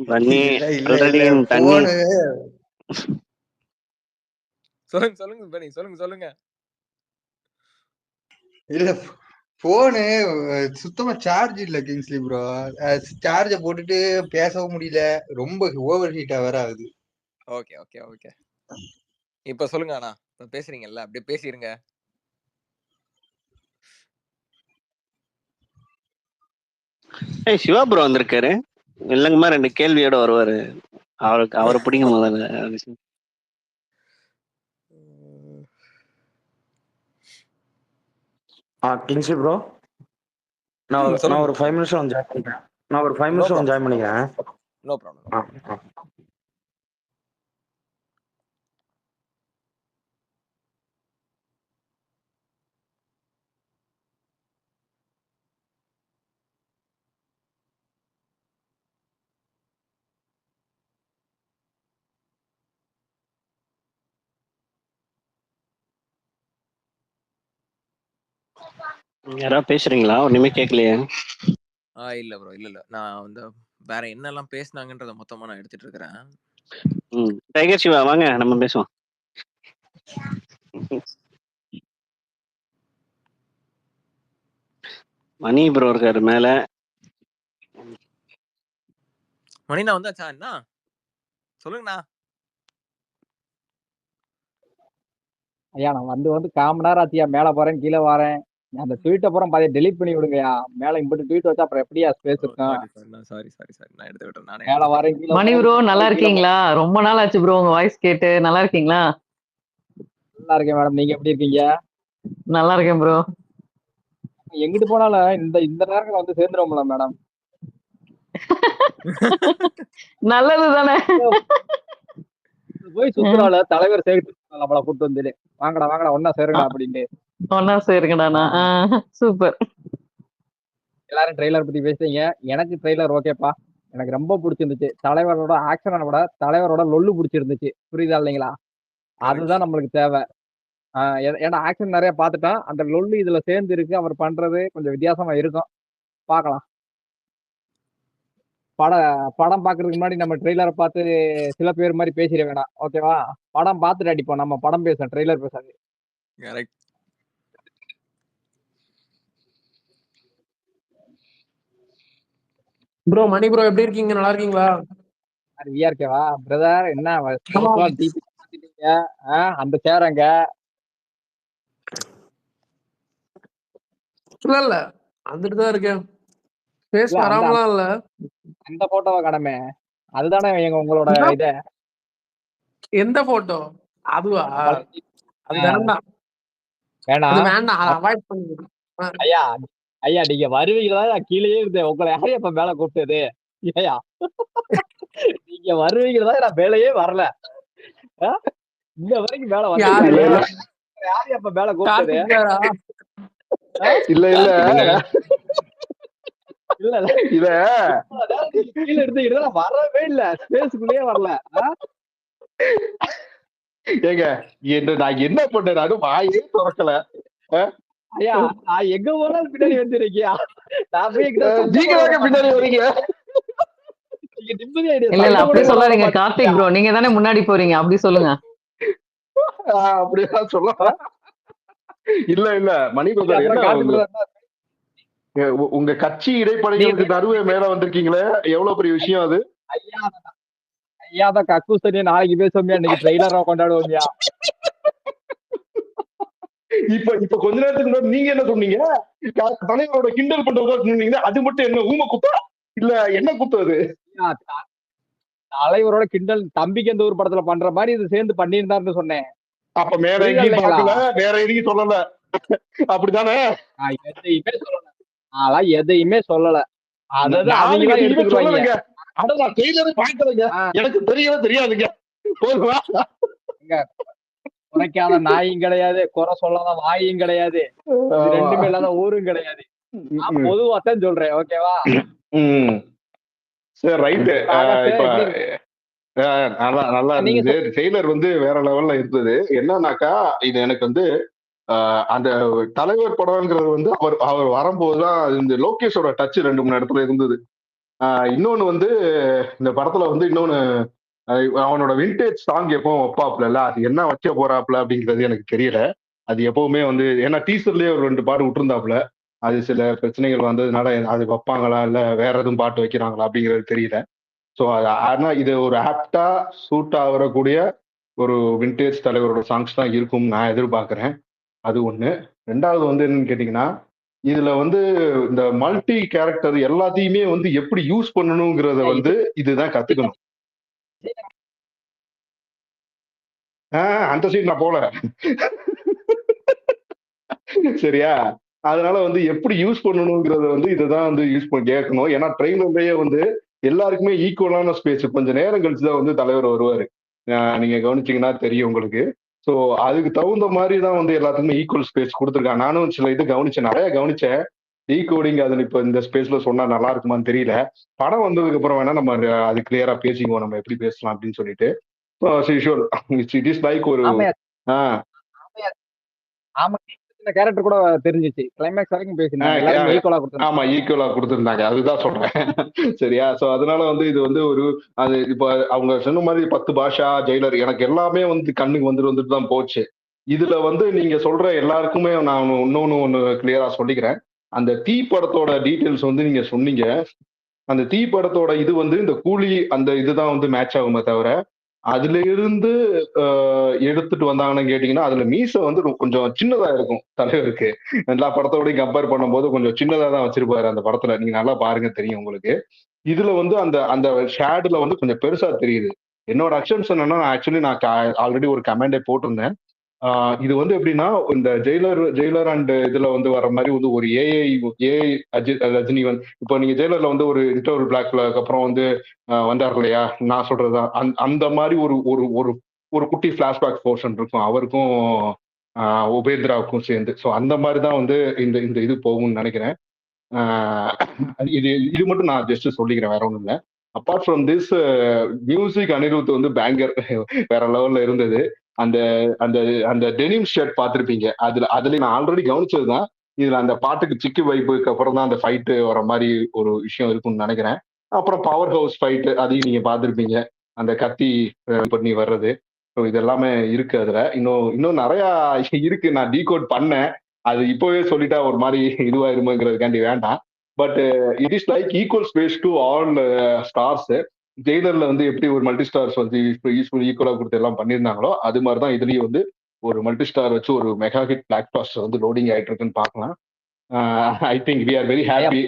பன்னி இல்ல ஆல்ரெடி தண்ணி போனு சொல்லுங்க பனி, சொல்லுங்க. இல்ல போனு சுத்தமா சார்ஜ் இல்ல கிங்ஸ்லி ப்ரோ. சார்ஜ போட்டுட்டு பேசவும் முடியல. ரொம்ப ஓவர் ஹீட்டா வேற ஆகுது. ஓகே. இப்ப சொல்லுங்க. அண்ணா பேசுறீங்கல்ல, அப்படியே பேசிருங்க. சிவா ப்ரோ வந்திருக்காரு. இல்லைங்கம்மா 2 கேள்வியோட வருவாரு. அவரை பிடிக்க முதல்ல. கிங்ஸ்லி ப்ரோ, நான் ஒரு 5 நிமிஷம் வந்து ஜாயின் பண்ணிக்கிறேன். No problem. யாராவது பேசுறீங்களா? ஒண்ணுமே கேட்கலையே. இல்ல ப்ரோ, இல்ல. நான் வந்து வேற என்னெல்லாம் பேசினாங்கன்றத மொத்தமா நான் எடுத்துட்டு இருக்கிறேன். டைகர் சிவா வாங்க நம்ம பேசுவோம். மணி ப்ரோ இருக்காரு மேல. மணினா வந்தாச்சா? என்ன சொல்லுங்கண்ணா. ஐயா நான் வந்து காமன் நேரம் ஆச்சியா, மேல போறேன் கீழே வரேன். அந்த ட்வீட் அப்புறம் பாதி டெலீட் பண்ணி விடுங்கயா. மேல இம்பட்டு ட்வீட் வச்சா அப்புறம் எப்படியா ஸ்பேஸ் இருக்கும்? சாரி. நான் எடுத்து விட்டேன். நானே மேல வரேன் கீழே மணி ப்ரோ நல்லா இருக்கீங்களா? ரொம்ப நாள் ஆச்சு ப்ரோ உங்க வாய்ஸ் கேட்டு. நல்லா இருக்கீங்களா? நல்லா இருக்கேன் மேடம். நீங்க எப்படி இருக்கீங்க? நல்லா இருக்கேன் ப்ரோ. எங்கிட்டு போனாலும் இந்த இந்த நேரத்துல வந்து சேர்ந்துருவோம்ல மேடம். நல்லது தானே. போய் சுத்துறால தலைவர் சேர்த்து நம்மள கூட்டு வந்து வாங்கடா வாங்கடா ஒன்னா சேருங்கடா அப்படின்னு. ஒன்னா சேருங்கடாண்ணா. சூப்பர். எல்லாரும் ட்ரெய்லர் பத்தி பேசுறீங்க. எனக்கு ட்ரெய்லர் ஓகேப்பா. எனக்கு ரொம்ப பிடிச்சிருந்துச்சு. தலைவரோட ஆக்ஷனை விட தலைவரோட லொல்லு பிடிச்சிருந்துச்சு. புரியுதா இல்லைங்களா? அதுதான் நம்மளுக்கு தேவை. ஏன்னா ஆக்ஷன் நிறைய பார்த்துட்டோம். அந்த லொல்லு இதுல சேர்ந்து இருக்கு. அவர் பண்றது கொஞ்சம் வித்தியாசமா இருக்கும். பார்க்கலாம். படம் பாக்குறதுக்கு முன்னாடி நம்ம ட்ரெய்லரை பார்த்து சில பேர் மாதிரி பேசிட வேணாம். ஓகேவா? படம் பார்த்துட்டு அடிப்போம். நம்ம படம் பேசணும், ட்ரெய்லர் பேசாது. ப்ரோ மணி ப்ரோ எப்படி இருக்கீங்க? நல்லா இருக்கீங்களா? இருக்கேவா பிரதர்? என்ன அந்த சேரங்க இல்ல வந்துட்டுதான் இருக்கேன். பேச வராமலாம் இல்ல. அந்த போட்டோவை கடமை அதுதானே உங்களோட இத. எந்த போட்டோ? அதுவா? அது வேண்டாம் வேண்டாம், அவாய்ட் பண்ணிடுறேன். ஐயா ஐயா நீங்க வருவீங்களா? கீழே இருந்தேன். உங்களை யாரையும் இப்ப மேல கூப்பிட்டது? ஐயா நீங்க வருவீங்களா? நான் மேலையே வரல. இந்த வரைக்கும் மேல வந்து யாரையும் அப்ப மேல கூப்பிட்டது? இல்ல இல்ல இல்ல இத கீழே எடுத்துக்கிட்டு நான் வரவே இல்ல. ஸ்பேஸ்க்குள்ளேயே வரல. ஏங்க நான் என்ன பண்ணேன்? வாயே திறக்கல. ஐயா நான் எங்க போனாலும் பின்னாடி வந்துருக்கியா? நான் போய் நீங்க பின்னாடி வரீங்க. இல்ல இல்ல அப்படி சொல்லாதீங்க கார்த்திக் ப்ரோ. நீங்க தானே முன்னாடி போறீங்க, அப்படி சொல்லுங்க. அப்படிதான் சொல்லலாம். இல்ல இல்ல மணி பிரதர், என்ன உங்க கட்சி இடைப்படைகளுக்கு நடுவே மேல வந்திருக்கீங்களே, எவ்வளவு பெரிய விஷயம் அது. ஐயா தான் கக்கூஸ் தண்ணி நாளைக்கு பேசுவோம்யா. இன்னைக்கு ட்ரெய்லரா கொண்டாடுவோம்யா. இப்ப கொஞ்ச நேரத்துக்கு முன்னாடி நீங்க என்ன சொன்னீங்க? தலைவரோட கிண்டல் பண்றதா சொன்னீங்க. அது மட்டும் என்ன ஊம குத்தா இல்ல என்ன குத்து? அது தலைவரோட கிண்டல் தம்பிக்கு எந்த ஒரு படத்துல பண்ற மாதிரி இது சேர்ந்து பண்ணியிருந்தாருன்னு சொன்னேன். அப்ப வேற எங்கேயும் பார்க்கல, வேற எதையும் சொல்லல, அப்படித்தானே? எதையுமே சொல்லல. அதெல்லாம் எதையுமே சொல்லல. அதான் அவங்க எடுத்துக்குவாங்க. அதான் ட்ரெய்லரை பார்க்கறேங்க, எனக்கு தெரியவே தெரியாதுங்க. குறைக்காத நாயும் கிடையாது, குறை சொல்லாத வாயும் கிடையாது, ரெண்டுமே இல்லாத ஊரும் கிடையாது. நான் பொதுவாத்தான் சொல்றேன். ஓகேவா? சரி ரைட்டு. இப்ப நல்லா இருந்தது. ட்ரெய்லர் வந்து வேற லெவல்ல இருந்தது. என்னன்னாக்கா இது எனக்கு வந்து அந்த தலைவர் படம்ங்கிறது வந்து அவர் வரும்போதுதான் இந்த லோகேஷோட டச் 2-3 இடத்துல இருந்தது. இன்னொன்னு வந்து இந்த படத்துல வந்து இன்னொன்னு அவனோட விண்டேஜ் சாங் எப்பவும் வைப்பாப்ல, அது என்ன வைக்க போறாப்ல அப்படிங்கிறது எனக்கு தெரியல. அது எப்பவுமே வந்து ஏன்னா டீசர்லயே ஒரு 2 பாட்டு விட்டுருந்தாப்ல. அது சில பிரச்சனைகள் வந்ததுனால அது வைப்பாங்களா இல்ல வேற எதுவும் பாட்டு வைக்கிறாங்களா அப்படிங்கிறது தெரியல. ஸோ ஆனா இது ஒரு ஆப்டா சூட் ஆகக்கூடிய ஒரு விண்டேஜ் தலைவரோட சாங்ஸ் தான் இருக்கும் நான் எதிர்பார்க்கிறேன். அது ஒண்ணு. 2வது வந்து என்னன்னு கேட்டீங்கன்னா, இதுல வந்து இந்த மல்டி கேரக்டர் எல்லாத்தையுமே வந்து எப்படி யூஸ் பண்ணணுங்கிறத வந்து இதுதான் கத்துக்கணும். அந்த சைடு நான் போல. சரியா? அதனால வந்து எப்படி யூஸ் பண்ணணுங்கிறத வந்து இதுதான் வந்து யூஸ் பண்ணி கேட்கணும். ஏன்னா ட்ரெய்லர்லயே வந்து எல்லாருக்குமே ஈக்குவலான ஸ்பேஸ். கொஞ்சம் நேரம் கழிச்சுதான் வந்து தலைவர் வருவாரு. நீங்க கவனிச்சீங்கன்னா தெரியும் உங்களுக்கு. ஸோ அதுக்கு தகுந்த மாதிரி தான் வந்து எல்லாத்துக்குமே ஈக்குவல் ஸ்பேஸ் கொடுத்துருக்காங்க. நானும் சில இது கவனிச்சேன், நிறைய கவனிச்சேன். டீகோடிங் அதுல இப்ப இந்த ஸ்பேஸ்ல சொன்னா நல்லா இருக்குமான்னு தெரியல. படம் வந்ததுக்கு அப்புறம் வேணா நம்ம அது கிளியரா பேசிக்குவோம், நம்ம எப்படி பேசலாம் அப்படின்னு சொல்லிட்டு. இட் இஸ் லைக் ஒரு கேரக்டர் கூட தெரிஞ்சிச்சு. கிளைமேக்ஸ் வரைக்கும் பேசினாங்க. ஈக்குவலா கொடுத்திருந்தாங்க. அதுதான் சொல்றேன். சரியா? சோ அதனால வந்து இது வந்து ஒரு அது இப்ப அவங்க சொன்ன மாதிரி 10 பாஷா ஜெயிலர் எனக்கு எல்லாமே வந்து கண்ணுக்கு வந்துட்டு தான் போச்சு. இதுல வந்து நீங்க சொல்ற எல்லாருக்குமே நான் ஒண்ணு கிளியரா சொல்லிக்கிறேன். அந்த தீ படத்தோட டீட்டெயில்ஸ் வந்து நீங்க சொன்னீங்க. அந்த தீ படத்தோட இது வந்து இந்த கூலி அந்த இதுதான் வந்து மேட்ச் ஆகுமே தவிர, அதுல இருந்து எடுத்துட்டு வந்தாங்கன்னு கேட்டீங்கன்னா அதுல மீசை வந்து கொஞ்சம் சின்னதா இருக்கும் தலைவருக்கு. எல்லா படத்தோடய கம்பேர் பண்ணும்போது கொஞ்சம் சின்னதா தான் வச்சிருப்பாரு அந்த படத்துல. நீங்க நல்லா பாருங்க, தெரியும் உங்களுக்கு. இதுல வந்து அந்த அந்த ஷேடுல வந்து கொஞ்சம் பெருசா தெரியுது. என்னோட அக்ஷன்ஸ் என்னன்னா, ஆக்சுவலி நான் ஆல்ரெடி ஒரு கமெண்டே போட்டிருந்தேன். இது வந்து எப்படின்னா இந்த ஜெயிலர் அண்ட் இதுல வந்து வர மாதிரி வந்து ஒரு ஏஐ ரஜினி வந்து இப்போ நீங்க ஜெயிலர்ல வந்து ஒரு இன்டர்வல் பிளாக்ல அப்புறம் வந்து வந்தார் இல்லையா, நான் சொல்றதுதான் அந்த மாதிரி ஒரு ஒரு ஒரு ஒரு குட்டி பிளாஷ்பேக் போர்ஷன் இருக்கும் அவருக்கும் உபேந்திராவுக்கும் சேர்ந்து. ஸோ அந்த மாதிரி தான் வந்து இந்த இந்த இது போகும்னு நினைக்கிறேன். இது இது மட்டும் நான் ஜஸ்ட் சொல்லிக்கிறேன், வேற ஒன்றும் இல்லை. Apart from this music Anirudh வந்து பேங்கர் வேற லெவல்ல இருந்தது. அந்த அந்த அந்த டெனிம் ஷர்ட் பார்த்துருப்பீங்க, அதுல நான் ஆல்ரெடி கவனிச்சதுதான். இதுல அந்த பாட்டுக்கு சிக்கு வைப்புக்கு அப்புறம் தான் அந்த ஃபைட்டு வர மாதிரி ஒரு விஷயம் இருக்கும்னு நினைக்கிறேன். அப்புறம் பவர் ஹவுஸ் ஃபைட்டு அதையும் நீங்க பார்த்துருப்பீங்க, அந்த கத்தி பண்ணி வர்றது. ஸோ இது எல்லாமே இருக்கு அதுல. இன்னும் நிறைய இருக்கு, நான் டீகோட் பண்ணேன். அது இப்பவே சொல்லிட்டா ஒரு மாதிரி இதுவாயிருமோங்கிறதுக்காண்டி வேண்டாம். But it is like equal space to all stars. ஜெயிலர்ல வந்து எப்படி ஒரு மல்டி ஸ்டார்ஸ் வந்து ஈக்குவலா கொடுத்து எல்லாம் பண்ணியிருந்தாங்களோ அது மாதிரிதான் இதுலயும் வந்து ஒரு மல்டி ஸ்டார் வச்சு ஒரு மெகா ஹிட் பிளாக் பாஸ்டர் வந்து லோடிங் ஆயிட்டு இருக்குன்னு பார்க்கலாம். I think we are very happy.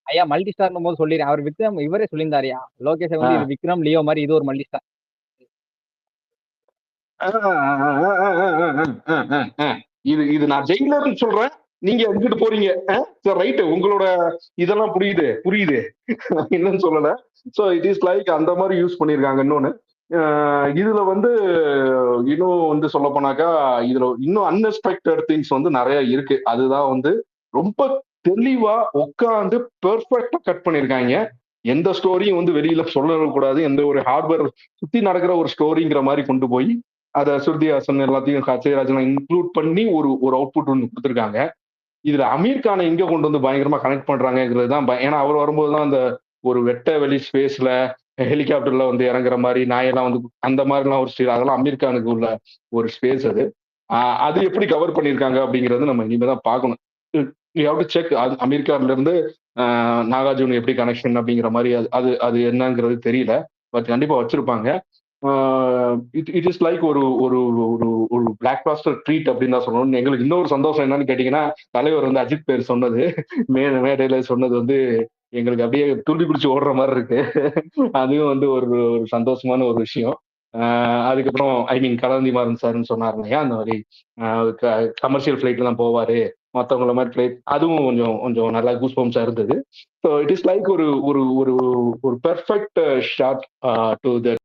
ஐயா மல்டி ஸ்டார் போது சொல்லிடுறேன், அவர் விக்ரம் இவரே சொல்லியிருந்தாருயா, லோகேஷ் வந்து இது விக்ரம் லியோ மாதிரி இது ஒரு மல்டி ஸ்டார். இது நான் ஜெயிலர்னு சொல்றேன், நீங்க எடுத்துட்டு போறீங்க. சரி ரைட்டு, உங்களோட இதெல்லாம் புரியுது என்னன்னு சொல்லல. ஸோ இட் இஸ் லைக் அந்த மாதிரி யூஸ் பண்ணியிருக்காங்க. இன்னொன்னு இதுல வந்து இன்னும் வந்து சொல்ல போனாக்கா இதுல இன்னும் அன்எக்ஸ்பெக்டட் திங்ஸ் வந்து நிறைய இருக்கு. அதுதான் வந்து ரொம்ப தெளிவா உட்காந்து பெர்ஃபெக்டா கட் பண்ணியிருக்காங்க. எந்த ஸ்டோரியும் வந்து வெளியில சொல்லக்கூடாது, எந்த ஒரு ஹார்ட்வேர் சுத்தி நடக்கிற ஒரு ஸ்டோரிங்கிற மாதிரி கொண்டு போய் அதை ஸ்ருதிஹாசன் எல்லாத்தையும் சத்யராஜன் இன்க்ளூட் பண்ணி ஒரு அவுட்புட் ஒன்று கொடுத்துருக்காங்க. இதுல அமீர் கானை எங்க கொண்டு வந்து பயங்கரமா கனெக்ட் பண்றாங்கிறது தான். ஏன்னா அவர் வரும்போதுதான் அந்த ஒரு வெட்ட வெளி ஸ்பேஸ்ல ஹெலிகாப்டர்ல வந்து இறங்குற மாதிரி நாயெல்லாம் வந்து அந்த மாதிரிலாம் ஒரு ஸ்டீல், அதெல்லாம் அமீர் கானுக்கு உள்ள ஒரு ஸ்பேஸ். அது எப்படி கவர் பண்ணியிருக்காங்க அப்படிங்கிறது நம்ம இனிமேதான் பார்க்கணும். செக் அமீர் கான்ல இருந்து நாகார்ஜுன் எப்படி கனெக்ஷன் அப்படிங்கிற மாதிரி அது அது என்னங்கிறது தெரியல. பட் கண்டிப்பா வச்சிருப்பாங்க. இட் இஸ் லைக் ஒரு ஒரு ஒரு பிளாக் பாஸ்டர் ட்ரீட் அப்படின்னு தான் சொல்லணும். எங்களுக்கு இன்னொரு சந்தோஷம் என்னன்னு கேட்டீங்கன்னா, தலைவர் வந்து அஜித் பேர் சொன்னது, மேடையில சொன்னது வந்து எங்களுக்கு அப்படியே துள்ளி பிடிச்சி ஓடுற மாதிரி இருக்கு. அதுவும் வந்து ஒரு ஒரு சந்தோஷமான ஒரு விஷயம். அதுக்கப்புறம் ஐ மீன் கலந்தி மாறன் சார்ன்னு சொன்னார் இல்லையா, அந்த மாதிரி கமர்ஷியல் ஃபிளைட்ல தான் போவாரு, மற்றவங்கள மாதிரி ஃபிளைட், அதுவும் கொஞ்சம் கொஞ்சம் நல்லா கூஸ் பம்ப்ஸா இருந்தது. ஸோ இட் இஸ் லைக் ஒரு ஒரு ஒரு ஒரு பெர்ஃபெக்ட் ஷாட் டு த